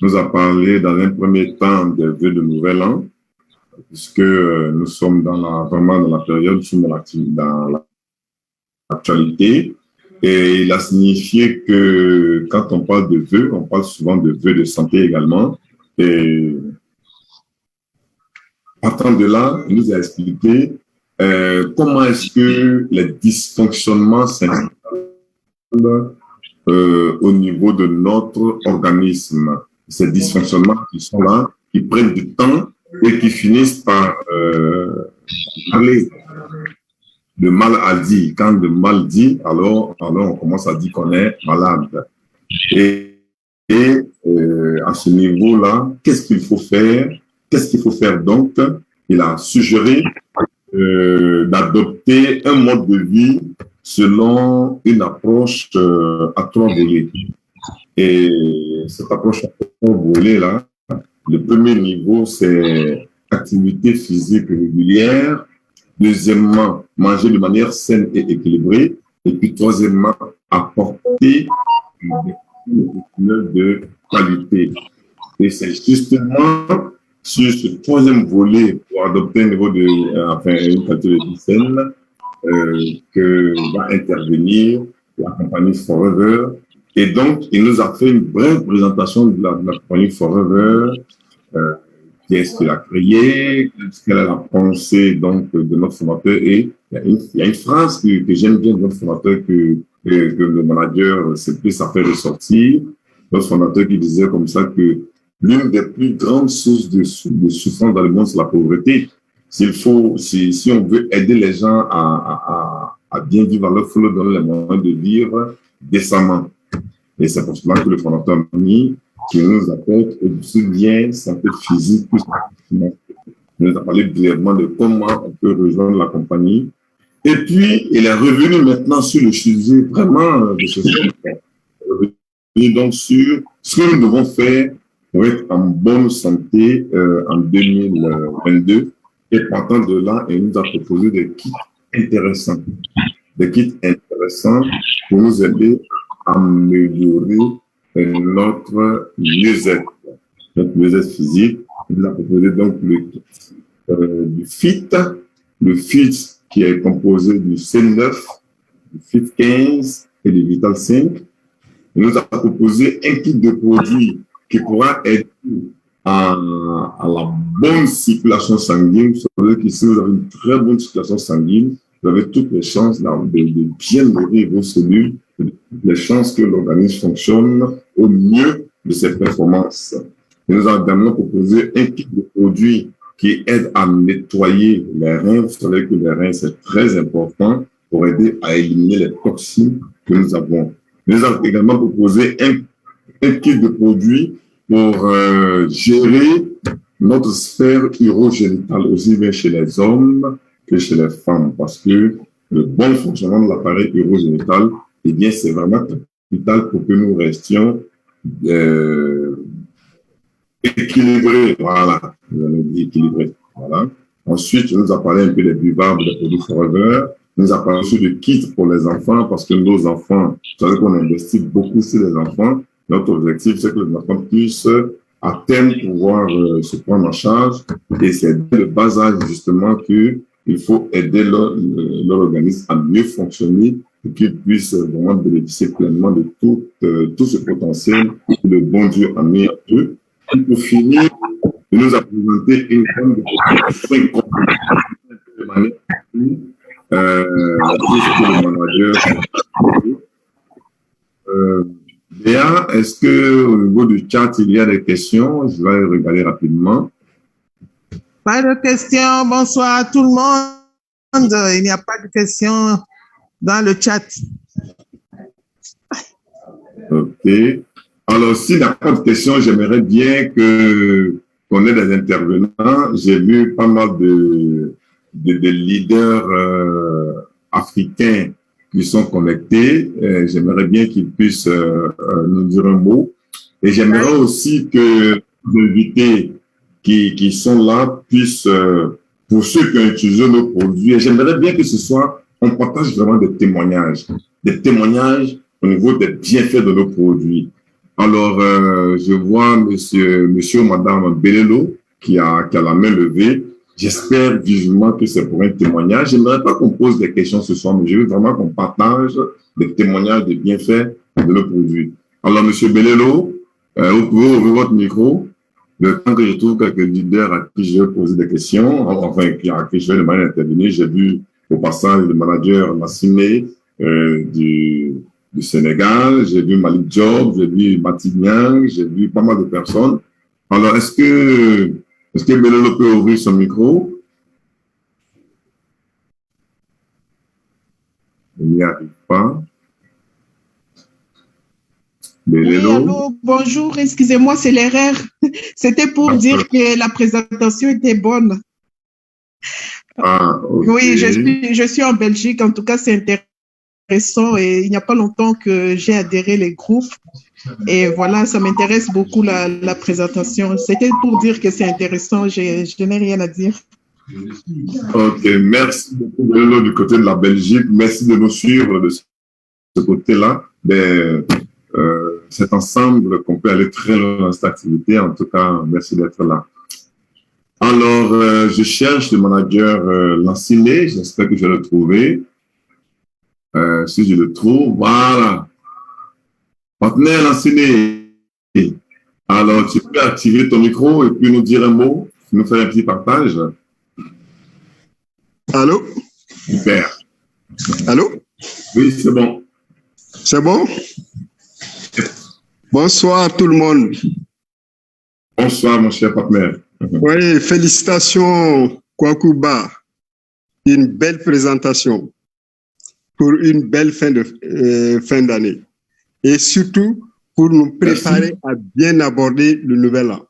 Speaker 2: nous a parlé dans un premier temps des vœux de nouvel an, puisque nous sommes vraiment dans la période, nous sommes dans l'actualité. Et il a signifié que quand on parle de vœux, on parle souvent de vœux de santé également. Et partant de là, il nous a expliqué comment est-ce que les dysfonctionnements s'installent au niveau de notre organisme. Ces dysfonctionnements qui sont là, qui prennent du temps et qui finissent par aller de mal à dit. Quand de mal dit, alors on commence à dire qu'on est malade. Et à ce niveau-là, qu'est-ce qu'il faut faire? Qu'est-ce qu'il faut faire donc? Il a suggéré d'adopter un mode de vie selon une approche à 3 volets. Et cette approche à 3 volets-là, le premier niveau, c'est activité physique régulière. Deuxièmement, manger de manière saine et équilibrée. Et puis, troisièmement, apporter de qualité. Et c'est justement sur ce troisième volet pour adopter un niveau de, une qualité de vie saine que va intervenir la compagnie Forever. Et donc, il nous a fait une brève présentation de la compagnie Forever, qu'est-ce qu'elle a créé, ce qu'elle a la pensée donc, de notre formateur. Et il y a une phrase que j'aime bien de notre formateur que le manager s'est plus à faire ressortir. Notre fondateur qui disait comme ça que l'une des plus grandes sources de souffrance dans le monde, c'est la pauvreté. Si on veut aider les gens à bien vivre, alors il faut leur donner les moyens de vivre décemment. Et c'est pour cela que le fondateur a mis qui nous apporte aussi bien santé physique que santé financière. Il nous a parlé brièvement de comment on peut rejoindre la compagnie. Et puis, il est revenu maintenant sur le sujet vraiment de ce soir. Et donc sur ce que nous devons faire pour être en bonne santé en 2022. Et partant de là, il nous a proposé des kits intéressants. Des kits intéressants pour nous aider à améliorer notre mieux-être physique. Il nous a proposé donc le kit du FIT, le FIT qui est composé du C9, du FIT 15 et du Vital 5. Il nous a proposé un kit de produits qui pourra aider à la bonne circulation sanguine. Ça veut dire que si vous avez une très bonne circulation sanguine, vous avez toutes les chances de bien nourrir vos cellules, les chances que l'organisme fonctionne au mieux de ses performances. Il nous a également proposé un kit de produits qui aide à nettoyer les reins. Vous savez que les reins, c'est très important pour aider à éliminer les toxines que nous avons. Il nous a également proposé un kit de produits pour gérer notre sphère urogénitale, aussi bien chez les hommes que chez les femmes, parce que le bon fonctionnement de l'appareil urogénital, eh bien, c'est vraiment capital pour que nous restions équilibrés. Voilà, je l'ai dit équilibrés. Voilà. Ensuite, il nous a parlé un peu des buvables, des produits Forever. Il nous a parlé aussi de kits pour les enfants, parce que nos enfants, vous savez qu'on investit beaucoup sur les enfants. Notre objectif, c'est que les enfants puissent à terme pouvoir se prendre en charge. Et c'est dès le bas âge, justement, qu'il faut aider leur organisme à mieux fonctionner pour qu'ils puissent vraiment bénéficier pleinement de tout ce potentiel que le bon Dieu a mis en eux. Et pour finir, il nous a présenté une forme de manière Béa, est-ce que au niveau du chat, il y a des questions? Je vais regarder rapidement.
Speaker 7: Pas de questions. Bonsoir à tout le monde. Il n'y a pas de questions dans le chat.
Speaker 2: OK. Alors, s'il n'y a pas de questions, j'aimerais bien qu'on ait des intervenants. J'ai vu pas mal de leaders africains qui sont connectés. J'aimerais bien qu'ils puissent nous dire un mot. Et j'aimerais aussi que les invités qui sont là puissent, pour ceux qui ont utilisé nos produits, et j'aimerais bien que ce soit, on partage vraiment des témoignages au niveau des bienfaits de nos produits. Alors, je vois monsieur ou madame Belelo qui a la main levée. J'espère vivement que c'est pour un témoignage. Je n'aimerais pas qu'on pose des questions ce soir, mais je veux vraiment qu'on partage des témoignages des bienfaits de nos produits. Alors, monsieur Belelo, vous pouvez ouvrir votre micro. Le temps que je trouve quelques leaders à qui je vais poser des questions, enfin, à qui je vais demander d'intervenir, j'ai vu au passage le manager Massime du du Sénégal, j'ai vu Malik Diop, j'ai vu Matignan, j'ai vu pas mal de personnes. Alors, est-ce que Belelo peut ouvrir son micro? Il n'y arrive pas. Belelo.
Speaker 7: Oui, allô, bonjour, excusez-moi, c'est l'erreur. C'était pour dire que la présentation était bonne.
Speaker 2: Ah, okay.
Speaker 7: Oui, je suis en Belgique, en tout cas, c'est intéressant et il n'y a pas longtemps que j'ai adhéré les groupes. Et voilà, ça m'intéresse beaucoup la présentation. C'était pour dire que c'est intéressant, je n'ai rien à dire.
Speaker 2: Ok, merci beaucoup Belelo du côté de la Belgique. Merci de nous suivre de ce côté-là. C'est ensemble qu'on peut aller très loin dans cette activité. En tout cas, merci d'être là. Alors, je cherche le manager Lanciné. J'espère que je vais le trouver. Si je le trouve, voilà. Partenaire Lanciné. Alors, tu peux activer ton micro et puis nous dire un mot, nous faire un petit partage.
Speaker 8: Allô?
Speaker 2: Super.
Speaker 8: Allô?
Speaker 2: Oui, c'est bon.
Speaker 8: C'est bon? Bonsoir tout le monde.
Speaker 2: Bonsoir, mon cher partenaire.
Speaker 8: Oui, félicitations, Kwakuba. Une belle présentation pour une belle fin d'année. Et surtout, pour nous préparer à bien aborder le nouvel an.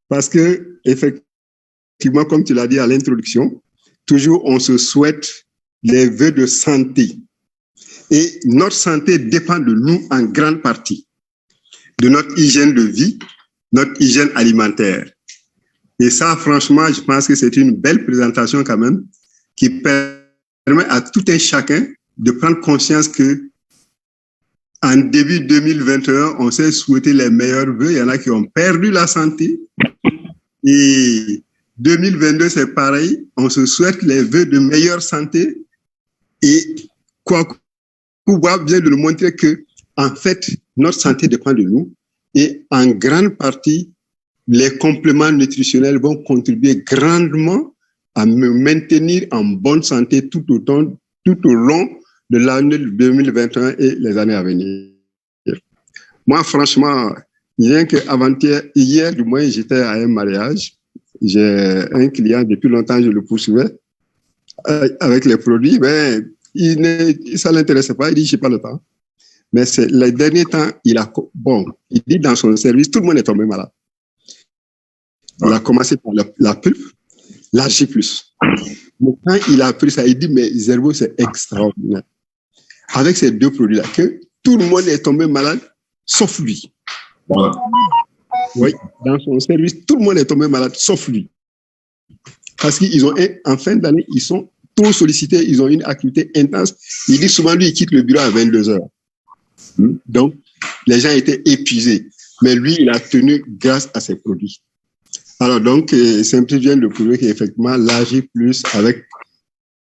Speaker 8: Parce que, effectivement, comme tu l'as dit à l'introduction, toujours on se souhaite les vœux de santé. Et notre santé dépend de nous en grande partie, de notre hygiène de vie, notre hygiène alimentaire. Et ça, franchement, je pense que c'est une belle présentation quand même qui permet à tout un chacun de prendre conscience que en début 2021, on s'est souhaité les meilleurs vœux. Il y en a qui ont perdu la santé. Et 2022, c'est pareil. On se souhaite les vœux de meilleure santé. Et Kwakuba vient de nous montrer que, en fait, notre santé dépend de nous. Et en grande partie, les compléments nutritionnels vont contribuer grandement à me maintenir en bonne santé tout au long de l'année 2021 et les années à venir. Moi, franchement, rien hier, du moins, j'étais à un mariage. J'ai un client, depuis longtemps, je le poursuivais avec les produits, mais ça ne l'intéressait pas. Il dit, je n'ai pas le temps. Mais les derniers temps, il dit dans son service, tout le monde est tombé malade. Il a commencé par la pulpe, la G+. Mais quand il a appris ça, il dit, mais Zerbo, c'est extraordinaire. Avec ces deux produits-là, que tout le monde est tombé malade, sauf lui.
Speaker 2: Voilà.
Speaker 8: Oui, dans son service, tout le monde est tombé malade, sauf lui. Parce en fin d'année, ils sont trop sollicités, ils ont une activité intense. Il dit souvent, lui, il quitte le bureau à 22h. Donc, les gens étaient épuisés. Mais lui, il a tenu grâce à ses produits. Alors, donc, Simpli vient de prouver qu'effectivement, l'AG+, avec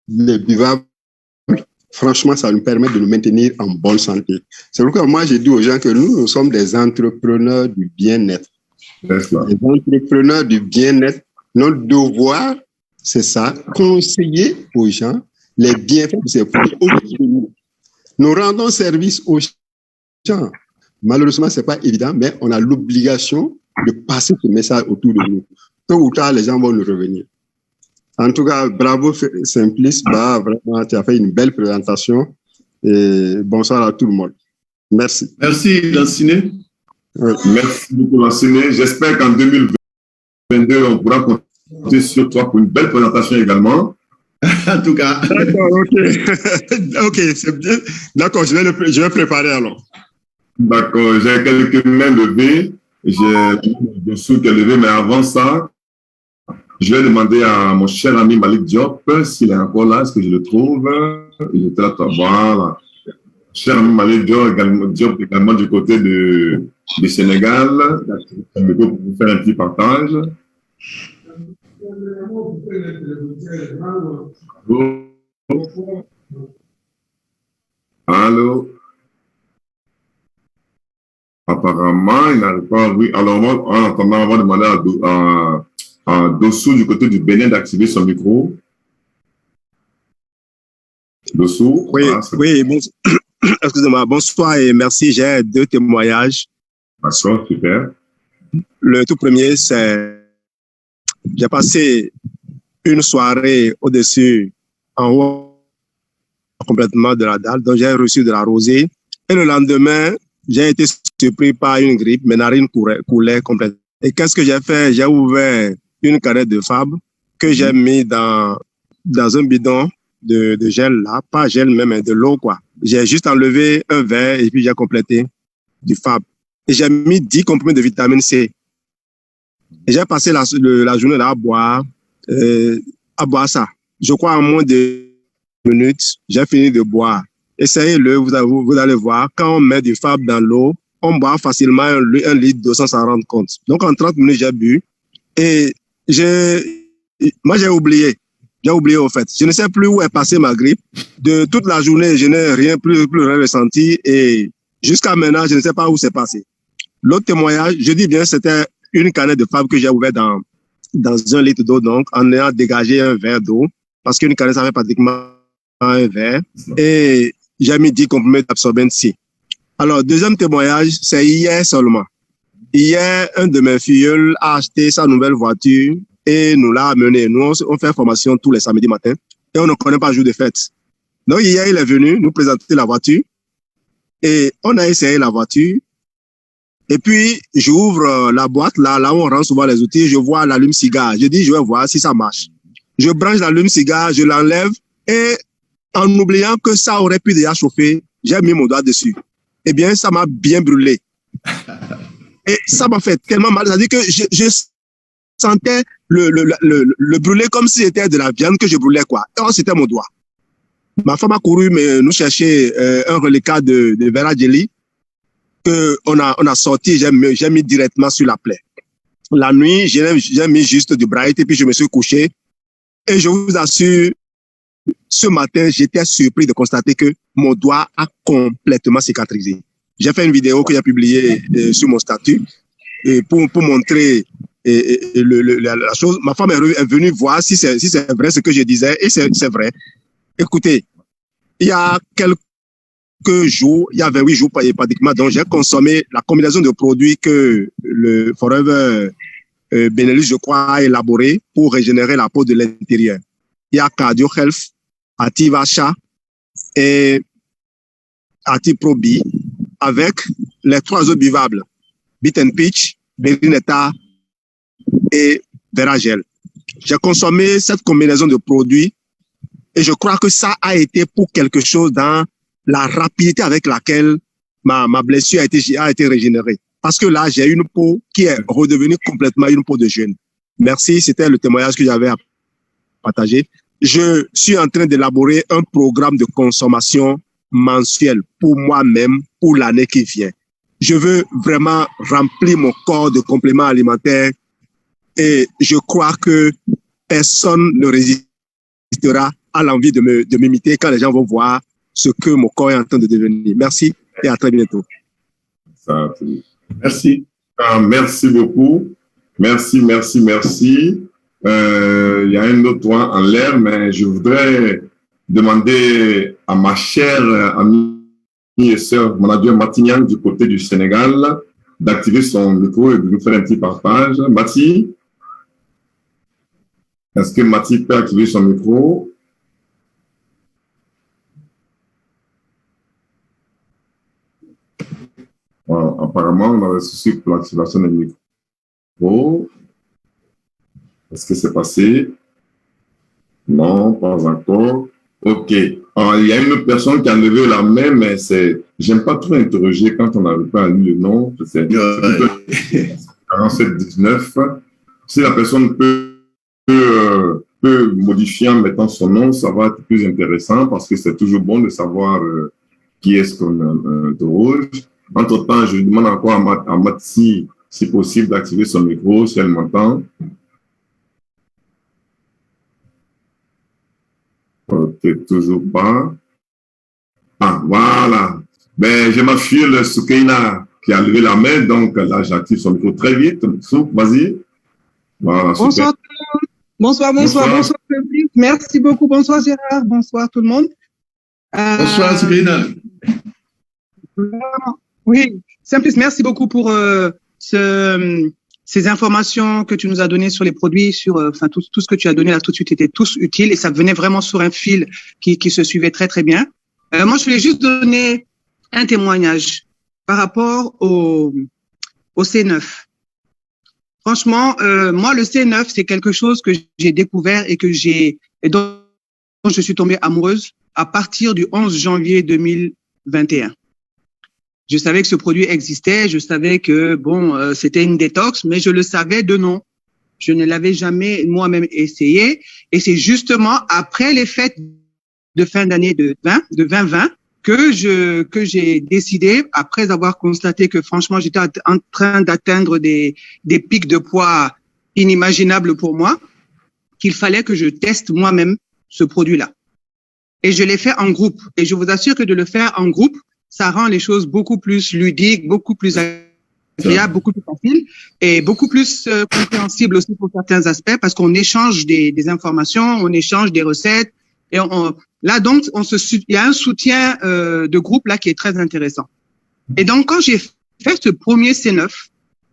Speaker 8: les buvables, franchement, ça nous permet de nous maintenir en bonne santé. C'est pourquoi moi, j'ai dit aux gens que nous sommes des entrepreneurs du bien-être. Les entrepreneurs du bien-être, notre devoir, c'est ça, conseiller aux gens les bienfaits de ces produits autour de nous. Nous rendons service aux gens. Malheureusement, ce n'est pas évident, mais on a l'obligation de passer ce message autour de nous. Tôt ou tard, les gens vont nous revenir. En tout cas, bravo Simplice, vraiment, tu as fait une belle présentation et bonsoir à tout le monde. Merci.
Speaker 3: Merci, Lanciné.
Speaker 8: Oui.
Speaker 2: Merci beaucoup, Lanciné. J'espère qu'en 2022, on pourra compter sur toi pour une belle présentation également.
Speaker 3: En tout cas.
Speaker 8: D'accord, ok. Ok, c'est bien. D'accord, je vais préparer alors.
Speaker 2: D'accord, j'ai quelques mains levées. J'ai des sous qui est levé, mais avant ça, je vais demander à mon cher ami Malik Diop s'il est encore là, est-ce que je le trouve? Il était là, voilà. Cher ami Malik Diop, également du côté du Sénégal. Je vais vous faire un petit partage. Allô? Apparemment, il n'arrive pas à ouvrir. Alors, en attendant, on va demander à Dossou du côté du Bénin d'activer son micro. Dossou.
Speaker 8: Oui,
Speaker 2: voilà,
Speaker 8: oui,
Speaker 9: excusez-moi, bonsoir et merci. J'ai 2 témoignages.
Speaker 2: D'accord, super.
Speaker 9: Le tout premier, c'est j'ai passé une soirée au-dessus, en haut, complètement de la dalle, donc j'ai reçu de la rosée. Et le lendemain, j'ai été surpris par une grippe, mes narines coulaient complètement. Et qu'est-ce que j'ai fait? J'ai ouvert une canette de Fab que j'ai mis dans un bidon de gel là, pas gel même, mais de l'eau quoi. J'ai juste enlevé un verre et puis j'ai complété du Fab. Et j'ai mis 10 comprimés de vitamine C. Et j'ai passé la journée là à boire ça. Je crois en moins de minutes, j'ai fini de boire. Essayez-le, vous allez voir, quand on met du Fab dans l'eau, on boit facilement un litre d'eau sans s'en rendre compte. Donc en 30 minutes, j'ai bu et moi j'ai oublié au fait. Je ne sais plus où est passée ma grippe. De toute la journée, je n'ai plus rien ressenti et jusqu'à maintenant, je ne sais pas où c'est passé. L'autre témoignage, je dis bien, c'était une canette de Fab que j'ai ouvert dans 1 litre d'eau, donc en ayant dégagé un verre d'eau, parce qu'une canette, ça fait pratiquement un verre, et j'ai mis 10 comprimés d'absorbent C. Alors, deuxième témoignage, c'est hier seulement. Hier, un de mes filleuls a acheté sa nouvelle voiture et nous l'a amené. Nous, on fait formation tous les samedis matins et on ne connaît pas jour de fête. Donc, hier, il est venu nous présenter la voiture et on a essayé la voiture. Et puis, j'ouvre la boîte, là où on rend souvent les outils, je vois l'allume-cigare. Je dis, je vais voir si ça marche. Je branche l'allume-cigare, je l'enlève et en oubliant que ça aurait pu déjà chauffer, j'ai mis mon doigt dessus. Eh bien, ça m'a bien brûlé. Et ça m'a fait tellement mal. C'est-à-dire que je sentais le brûler comme si c'était de la viande que je brûlais, quoi. Et c'était mon doigt. Ma femme a couru nous chercher un reliquat de Vera Jelly que on a sorti, j'ai mis directement sur la plaie. La nuit, j'ai mis juste du Bright et puis je me suis couché. Et je vous assure, ce matin, j'étais surpris de constater que mon doigt a complètement cicatrisé. J'ai fait une vidéo que j'ai publiée sur mon statut pour montrer la chose. Ma femme est venue voir si c'est vrai ce que je disais et c'est vrai. Écoutez, il y a quelques jours, il y a 28 jours pratiquement, donc j'ai consommé la combinaison de produits que le Forever Benelux, je crois, a élaboré pour régénérer la peau de l'intérieur. Il y a Cardio Health, Active Achat et Active Pro B avec les 3 autres buvables, Beat and Pitch, Berinetta et Veragel. J'ai consommé cette combinaison de produits et je crois que ça a été pour quelque chose dans la rapidité avec laquelle ma blessure a été régénérée. Parce que là, j'ai une peau qui est redevenue complètement une peau de jeune. Merci, c'était le témoignage que j'avais à partager. Je suis en train d'élaborer un programme de consommation mensuel pour moi-même pour l'année qui vient. Je veux vraiment remplir mon corps de compléments alimentaires et je crois que personne ne résistera à l'envie de m'imiter quand les gens vont voir ce que mon corps est en train de devenir. Merci et à très bientôt.
Speaker 3: Merci.
Speaker 2: Merci beaucoup. Merci. Il y a un autre point en l'air, mais je voudrais demander à ma chère amie et sœur Manadio Matignan du côté du Sénégal d'activer son micro et de nous faire un petit partage. Mati, est-ce que Mati peut activer son micro? Bon, apparemment, on a un souci pour l'activation du micro. Est-ce que c'est passé? Non, pas encore. OK. Alors, il y a une personne qui a levé la main, mais j'aime pas trop interroger quand on n'arrive pas à lire le nom. C'est 4719. Si la personne peut modifier en mettant son nom, ça va être plus intéressant parce que c'est toujours bon de savoir qui est-ce qu'on interroge. Entre-temps, je demande encore à Matsi, si possible, d'activer son micro, si elle m'entend. Ok, toujours pas. Ah, voilà. Ben, j'ai ma fille, le Soukaina, qui a levé la main, donc là, j'active son micro très vite. Souk, vas-y. Voilà,
Speaker 10: bonsoir tout le monde. Bonsoir. Merci beaucoup. Bonsoir Gérard. Bonsoir tout le monde.
Speaker 3: Bonsoir Soukaina.
Speaker 10: Oui, Simplice, merci beaucoup pour ces informations que tu nous as données sur les produits, sur tout ce que tu as donné là tout de suite était tous utiles et ça venait vraiment sur un fil qui se suivait très très bien. Moi, je voulais juste donner un témoignage par rapport au C9. Franchement, moi, le C9, c'est quelque chose que j'ai découvert et dont je suis tombée amoureuse à partir du 11 janvier 2021. Je savais que ce produit existait, je savais que c'était une détox, mais je le savais de nom. Je ne l'avais jamais moi-même essayé. Et c'est justement après les fêtes de fin d'année de 2020 que j'ai décidé, après avoir constaté que franchement j'étais en train d'atteindre des pics de poids inimaginables pour moi, qu'il fallait que je teste moi-même ce produit-là. Et je l'ai fait en groupe. Et je vous assure que de le faire en groupe, ça rend les choses beaucoup plus ludiques, beaucoup plus agréables, beaucoup plus faciles et beaucoup plus compréhensibles aussi pour certains aspects parce qu'on échange des informations, on échange des recettes et là donc il y a un soutien de groupe là qui est très intéressant. Et donc quand j'ai fait ce premier C9,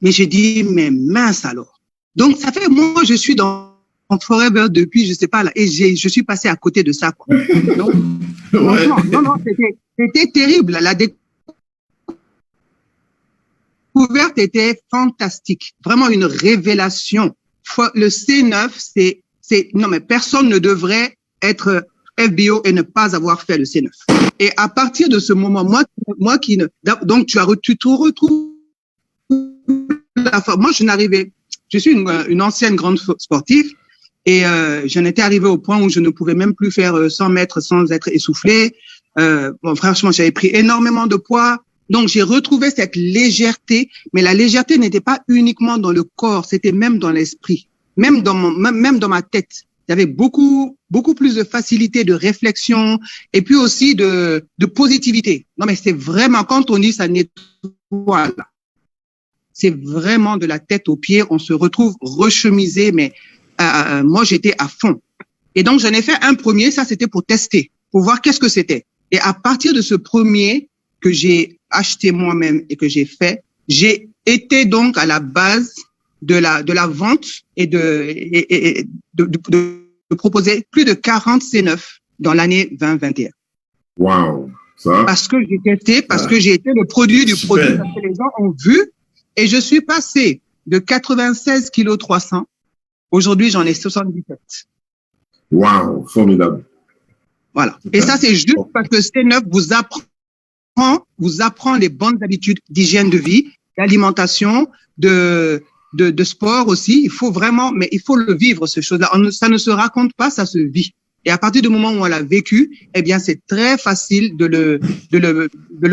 Speaker 10: mais j'ai dit mais mince alors. Donc ça fait moi je suis dans Forever depuis je sais pas là et je suis passé à côté de ça quoi. Donc,
Speaker 3: Ouais.
Speaker 10: non, c'était terrible. La découverte était fantastique. Vraiment une révélation. Le C9, non, mais personne ne devrait être FBO et ne pas avoir fait le C9. Et à partir de ce moment, moi qui ne, donc tu te retrouves, moi je suis une ancienne grande sportive. Et j'en étais arrivée au point où je ne pouvais même plus faire 100 mètres sans être essoufflée. Franchement, j'avais pris énormément de poids. Donc, j'ai retrouvé cette légèreté. Mais la légèreté n'était pas uniquement dans le corps, c'était même dans l'esprit, même dans ma tête. Il y avait beaucoup plus de facilité de réflexion et puis aussi de positivité. Non, mais c'est vraiment, quand on dit ça nettoie, là, c'est vraiment de la tête aux pieds. On se retrouve rechemisé, mais moi, j'étais à fond. Et donc, j'en ai fait un premier. Ça, c'était pour tester, pour voir qu'est-ce que c'était. Et à partir de ce premier que j'ai acheté moi-même et que j'ai fait, j'ai été donc à la base de la vente et de proposer plus de 40 C9 dans l'année 2021.
Speaker 2: Waouh, ça.
Speaker 10: Parce que j'ai testé, parce que j'ai été le produit du
Speaker 3: Super.
Speaker 10: produit, parce que les gens ont vu. Et je suis passé de 96 kg 300. Aujourd'hui, j'en ai 77.
Speaker 2: Waouh, formidable.
Speaker 10: Voilà. Et ça, c'est juste parce que C9 vous apprend les bonnes habitudes d'hygiène de vie, d'alimentation, de sport aussi. Il faut vraiment, mais il faut le vivre, ce chose-là. Ça ne se raconte pas, ça se vit. Et à partir du moment où on l'a vécu, eh bien, c'est très facile de le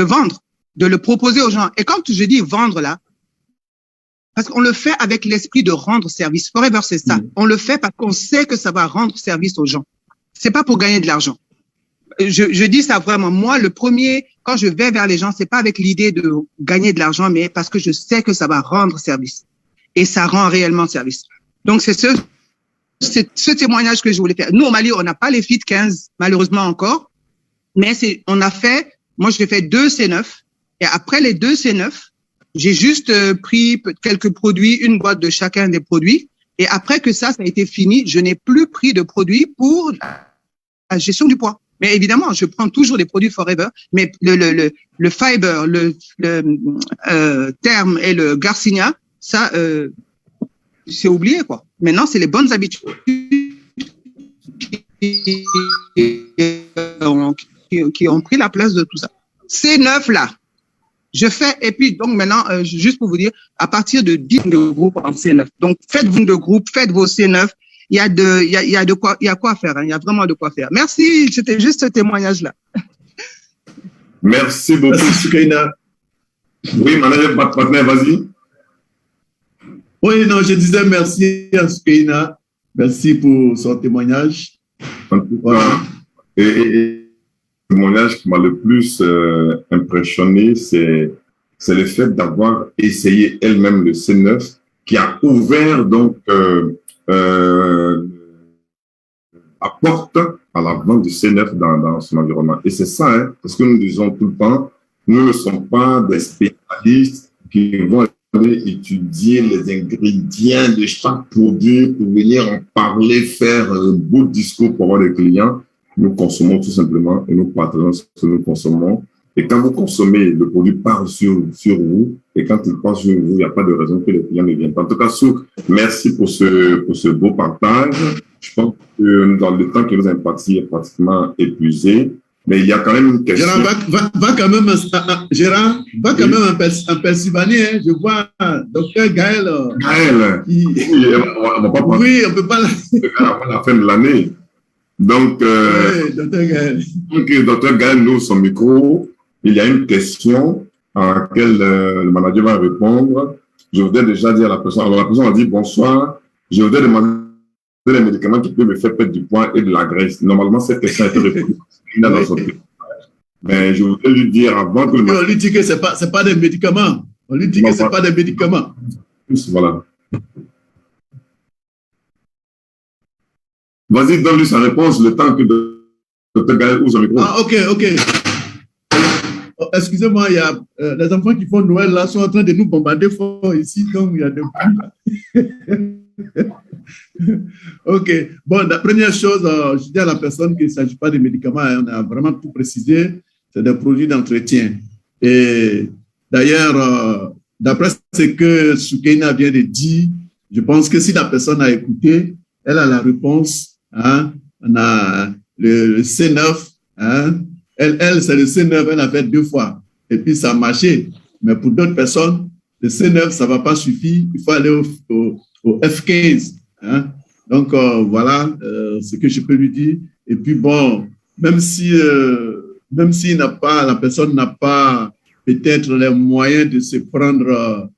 Speaker 10: vendre, de le proposer aux gens. Et quand je dis vendre là, parce qu'on le fait avec l'esprit de rendre service. Forever, c'est ça. On le fait parce qu'on sait que ça va rendre service aux gens. C'est pas pour gagner de l'argent. Je dis ça vraiment. Moi, le premier, quand je vais vers les gens, c'est pas avec l'idée de gagner de l'argent, mais parce que je sais que ça va rendre service. Et ça rend réellement service. Donc, c'est ce témoignage que je voulais faire. Nous, au Mali, on n'a pas les Fit 15, malheureusement encore. Mais moi, j'ai fait 2 C9. Et après les 2 C9, j'ai juste pris quelques produits, une boîte de chacun des produits. Et après que ça a été fini, je n'ai plus pris de produits pour la gestion du poids. Mais évidemment, je prends toujours des produits Forever. Mais le Fiber, le Terme et le Garcinia, ça, c'est oublié, quoi. Maintenant, c'est les bonnes habitudes qui ont pris la place de tout ça. C9 là. Je fais, et puis donc maintenant, juste pour vous dire, à partir de 10 de groupe en C9. Donc, faites-vous de groupe, faites vos C9. Il y a quoi faire, hein. Il y a vraiment de quoi faire. Merci, c'était juste ce témoignage-là.
Speaker 2: Merci beaucoup.
Speaker 3: Merci, Soukaina.
Speaker 2: Oui, manager partenaire, vas-y.
Speaker 3: Oui, non, je disais merci à Soukaina. Merci pour son témoignage.
Speaker 2: En tout cas, et le témoignage qui m'a le plus impressionné, c'est le fait d'avoir essayé elle-même le C9 qui a ouvert donc la porte à la vente du C9 dans son environnement. Et c'est ça, hein, parce que nous disons tout le temps, Nous ne sommes pas des spécialistes qui vont aller étudier les ingrédients de chaque produit pour venir en parler, faire un beau discours pour avoir des clients. Nous consommons tout simplement et nous partageons ce que nous consommons. Et quand vous consommez, le produit part sur vous. Et quand il part sur vous, il n'y a pas de raison que les clients ne viennent pas. En tout cas, Souk, merci pour ce beau partage. Je pense que dans le temps que nous avons imparti est pratiquement épuisé. Mais il y a quand même une question.
Speaker 3: Gérard, va quand même, Gérard, va quand même en Pennsylvanie. Hein. Je vois docteur Gaël.
Speaker 2: Gaël.
Speaker 3: Qui...
Speaker 2: Oui, on va pas parler.
Speaker 3: Oui, on ne peut pas.
Speaker 2: Avant la fin de l'année. Donc,
Speaker 3: oui, docteur Gaël.
Speaker 2: Donc, docteur Gaël ouvre son micro. Il y a une question à laquelle le manager va répondre. Je voudrais déjà dire à la personne. Alors, la personne a dit bonsoir. Je voudrais demander des médicaments qui peuvent me faire perdre du poids et de la graisse. Normalement, cette question a été répondue. Dans son téléphone. Mais je voudrais lui dire avant que
Speaker 3: on lui dit que ce n'est pas des médicaments. On lui dit que ce n'est pas des médicaments.
Speaker 2: Voilà. Vas-y, donne-lui sa réponse le temps que Dr. Gaël ouvre son micro.
Speaker 3: Ah, ok. Oh, excusez-moi, il y a les enfants qui font Noël là sont en train de nous bombarder fort ici, donc il y a des bruits. Ok. Bon, la première chose, je dis à la personne qu'il ne s'agit pas de médicaments, on a vraiment tout précisé, c'est des produits d'entretien. Et d'ailleurs, d'après ce que Soukaina vient de dire, je pense que si la personne a écouté, elle a la réponse. Hein, on a le C9. Hein, elle c'est le C9, elle a fait 2 fois. Et puis, ça a marché. Mais pour d'autres personnes, le C9, ça ne va pas suffire. Il faut aller au F15. Hein? Donc, voilà ce que je peux lui dire. Et puis, bon, même si la personne n'a pas peut-être les moyens de se prendre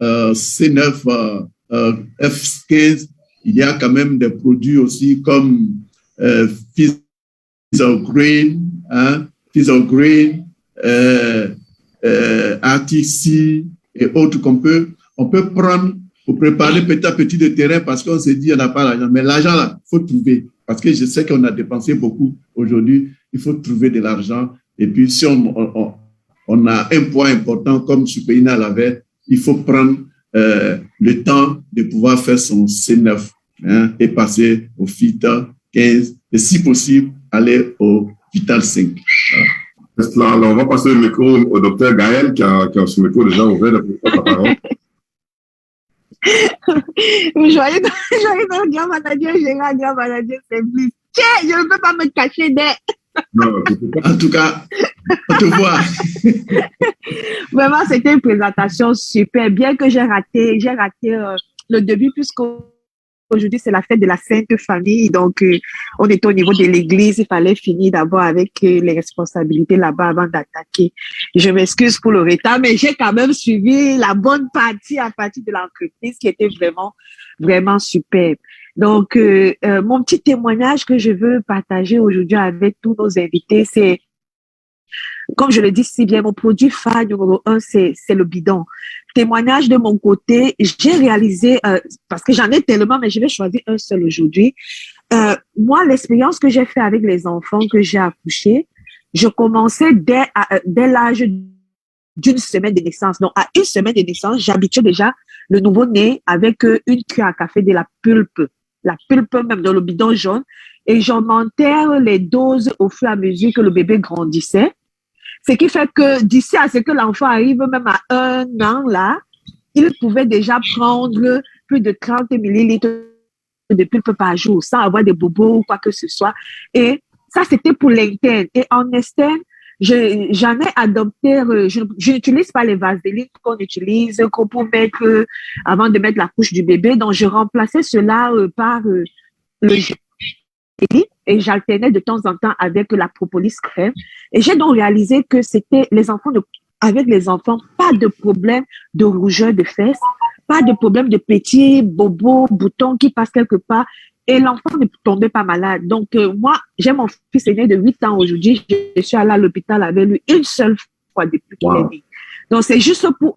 Speaker 3: C9, F15, il y a quand même des produits aussi comme Physiogreen, hein? Physiogreen, RTC et autres on peut prendre pour préparer petit à petit le terrain parce qu'on s'est dit, on n'a pas l'argent. Mais l'argent, là, il faut trouver. Parce que je sais qu'on a dépensé beaucoup aujourd'hui. Il faut trouver de l'argent. Et puis, si on a un poids important comme Soukaina l'avait, il faut prendre le temps de pouvoir faire son C9 hein, et passer au Vita 15 et si possible, aller au Vital 5.
Speaker 2: Voilà. Alors, on va passer le micro au docteur Gaël qui a son micro déjà ouvert depuis la parole.
Speaker 11: Joyeux grand manager, Gérard, grand manager, c'est plus. Tiens, je ne peux pas me cacher
Speaker 2: Non,
Speaker 3: en tout cas, on te voit.
Speaker 11: Vraiment, c'était une présentation super. Bien que j'ai raté le début, puisqu'aujourd'hui, c'est la fête de la Sainte Famille. Donc, on était au niveau de l'église. Il fallait finir d'abord avec les responsabilités là-bas avant d'attaquer. Je m'excuse pour le retard, mais j'ai quand même suivi la bonne partie à partir de l'entreprise qui était vraiment, vraiment superbe. Donc, mon petit témoignage que je veux partager aujourd'hui avec tous nos invités, c'est, comme je le dis si bien, mon produit phare numéro 1, c'est le bidon. Témoignage de mon côté, j'ai réalisé, parce que j'en ai tellement, mais je vais choisir un seul aujourd'hui. Moi, l'expérience que j'ai fait avec les enfants que j'ai accouchés, je commençais dès l'âge d'une semaine de naissance. Donc, à 1 semaine de naissance, j'habituais déjà le nouveau-né avec une cuillère à café de la pulpe même dans le bidon jaune, et j'augmentais les doses au fur et à mesure que le bébé grandissait. Ce qui fait que d'ici à ce que l'enfant arrive même à 1 an, là, il pouvait déjà prendre plus de 30 millilitres de pulpe par jour sans avoir des bobos ou quoi que ce soit. Et ça, c'était pour l'interne. Et en externe, j'en ai adopté, je n'utilise pas les vaselines qu'on utilise pour mettre, avant de mettre la couche du bébé. Donc, je remplaçais cela par le gel et j'alternais de temps en temps avec la propolis crème. Et j'ai donc réalisé que avec les enfants, pas de problème de rougeur de fesses, pas de problème de petits bobos, boutons qui passent quelque part. Et l'enfant ne tombait pas malade. Donc, moi, j'ai mon fils aîné de 8 ans aujourd'hui. Je suis allée à l'hôpital avec lui une seule fois depuis qu'il est né. Donc, c'est juste pour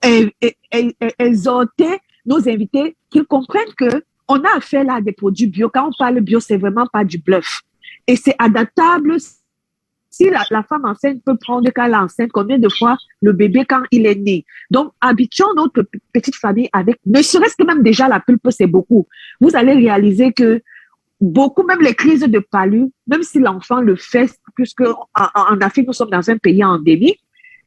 Speaker 11: exhorter nos invités qu'ils comprennent que on a affaire là à des produits bio. Quand on parle bio, c'est vraiment pas du bluff. Et c'est adaptable, si la femme enceinte peut prendre quand elle est enceinte, combien de fois le bébé quand il est né. Donc, habituons notre petite famille avec, ne serait-ce que même déjà la pulpe, c'est beaucoup. Vous allez réaliser que beaucoup, même les crises de palu, même si l'enfant le fait, puisque en Afrique, nous sommes dans un pays endémique,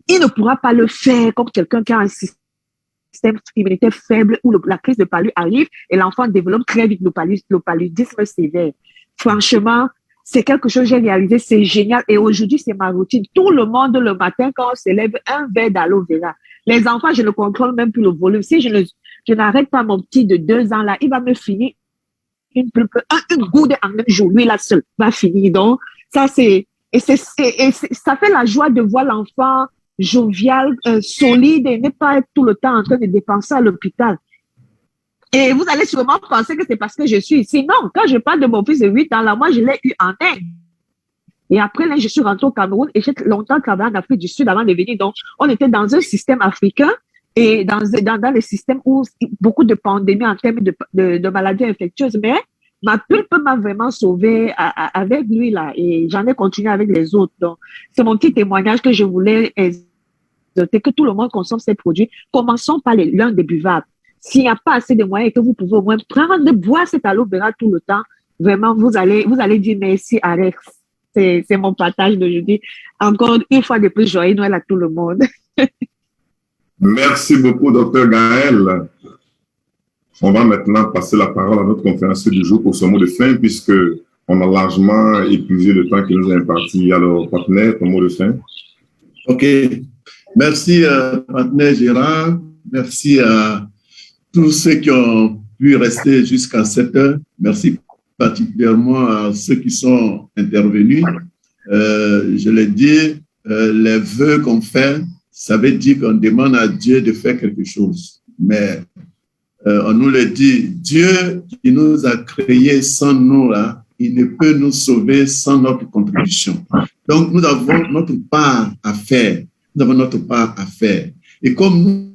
Speaker 11: il ne pourra pas le faire comme quelqu'un qui a un système immunitaire faible où la crise de palu arrive et l'enfant développe très vite le paludisme sévère. Franchement, c'est quelque chose que j'ai réalisé, c'est génial. Et aujourd'hui, c'est ma routine. Tout le monde, le matin, quand on se lève, un verre d'aloe vera. Les enfants, je ne contrôle même plus le volume. Si je n'arrête pas mon petit de 2 ans là, il va me finir une goutte en même jour. Lui, là seul, va finir. Donc, ça, ça fait la joie de voir l'enfant jovial, solide et ne pas être tout le temps en train de dépenser à l'hôpital. Et vous allez sûrement penser que c'est parce que je suis ici. Non, quand je parle de mon fils de 8 ans, là, moi, je l'ai eu en Inde. Et après, là, je suis rentrée au Cameroun et j'ai longtemps travaillé en Afrique du Sud avant de venir. Donc, on était dans un système africain et dans le système où beaucoup de pandémies en termes de maladies infectieuses. Mais ma pulpe m'a vraiment sauvée avec lui, là. Et j'en ai continué avec les autres. Donc, c'est mon petit témoignage que je voulais exhorter, que tout le monde consomme ces produits. Commençons par l'un des buvables. S'il n'y a pas assez de moyens et que vous pouvez au moins prendre, boire cet aloe vera tout le temps, vraiment, vous allez dire merci à Rex. C'est mon partage d'aujourd'hui. Encore une fois de plus, joyeux Noël à tout le monde.
Speaker 2: Merci beaucoup, Dr. Gaël. On va maintenant passer la parole à notre conférencier du jour pour ce mot de fin, puisque on a largement épuisé le temps qu'il nous a imparti. Alors, partenaire, ton mot de fin.
Speaker 3: OK. Merci, partenaire Gérard. Merci à tous ceux qui ont pu rester jusqu'à 7 heures. Merci particulièrement à ceux qui sont intervenus. Je l'ai dit, les vœux qu'on fait, ça veut dire qu'on demande à Dieu de faire quelque chose. Mais on nous le dit, Dieu qui nous a créés sans nous, là, il ne peut nous sauver sans notre contribution. Donc, nous avons notre part à faire. Nous avons notre part à faire. Et comme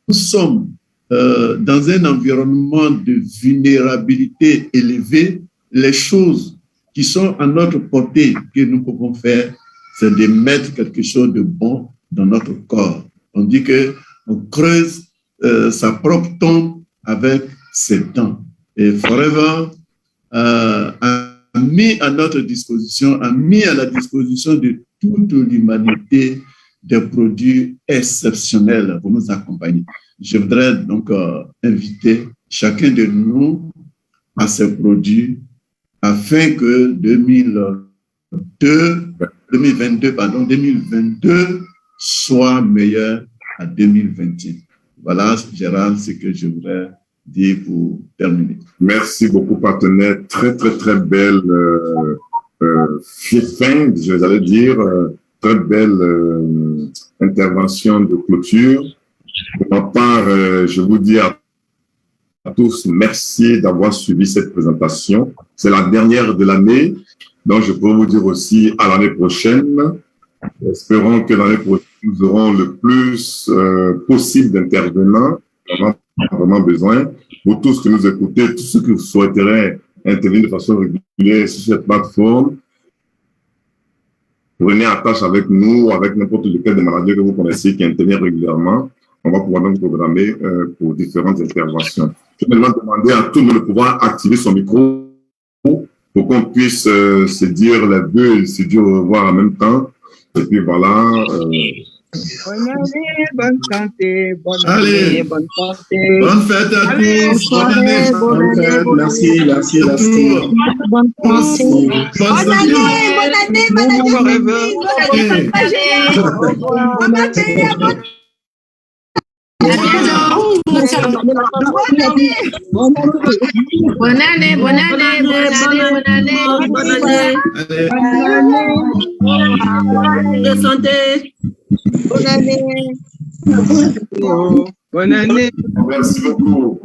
Speaker 3: nous sommes dans un environnement de vulnérabilité élevée, les choses qui sont à notre portée que nous pouvons faire, c'est de mettre quelque chose de bon dans notre corps. On dit qu'on creuse sa propre tombe avec ses dents. Et Forever a mis à notre disposition, a mis à la disposition de toute l'humanité des produits exceptionnels pour nous accompagner. Je voudrais donc inviter chacun de nous à ces produits afin que 2022 soit meilleur à 2021. Voilà, Gérard, ce que je voudrais dire pour terminer.
Speaker 2: Merci beaucoup, partenaire. Très, très, très belle fin, j'allais dire, très belle intervention de clôture. Pour ma part, je vous dis à tous merci d'avoir suivi cette présentation. C'est la dernière de l'année, donc je peux vous dire aussi à l'année prochaine. Espérons que l'année prochaine, nous aurons le plus possible d'intervenants. On a vraiment besoin. Pour tous qui nous écoutez, tous ceux qui souhaiteraient intervenir de façon régulière sur cette plateforme, prenez attache avec nous, avec n'importe lequel des maladies que vous connaissez qui interviennent régulièrement. On va pouvoir donc programmer pour différentes interventions. Je vais demander à tout le monde de pouvoir activer son micro pour qu'on puisse se dire les vœux et se dire au revoir en même temps. Et puis voilà.
Speaker 12: Bonne année, bonne santé, bonne
Speaker 3: Allez.
Speaker 12: année, bonne santé.
Speaker 3: Bonne fête à tous. Bonne année.
Speaker 12: Bonne année,
Speaker 9: Merci.
Speaker 12: bonne santé.
Speaker 3: Bonne année.
Speaker 12: Bonne année, bonne année, bonne année, bonne année. Bonne santé. Bonne année. Bonne année.
Speaker 2: Merci beaucoup.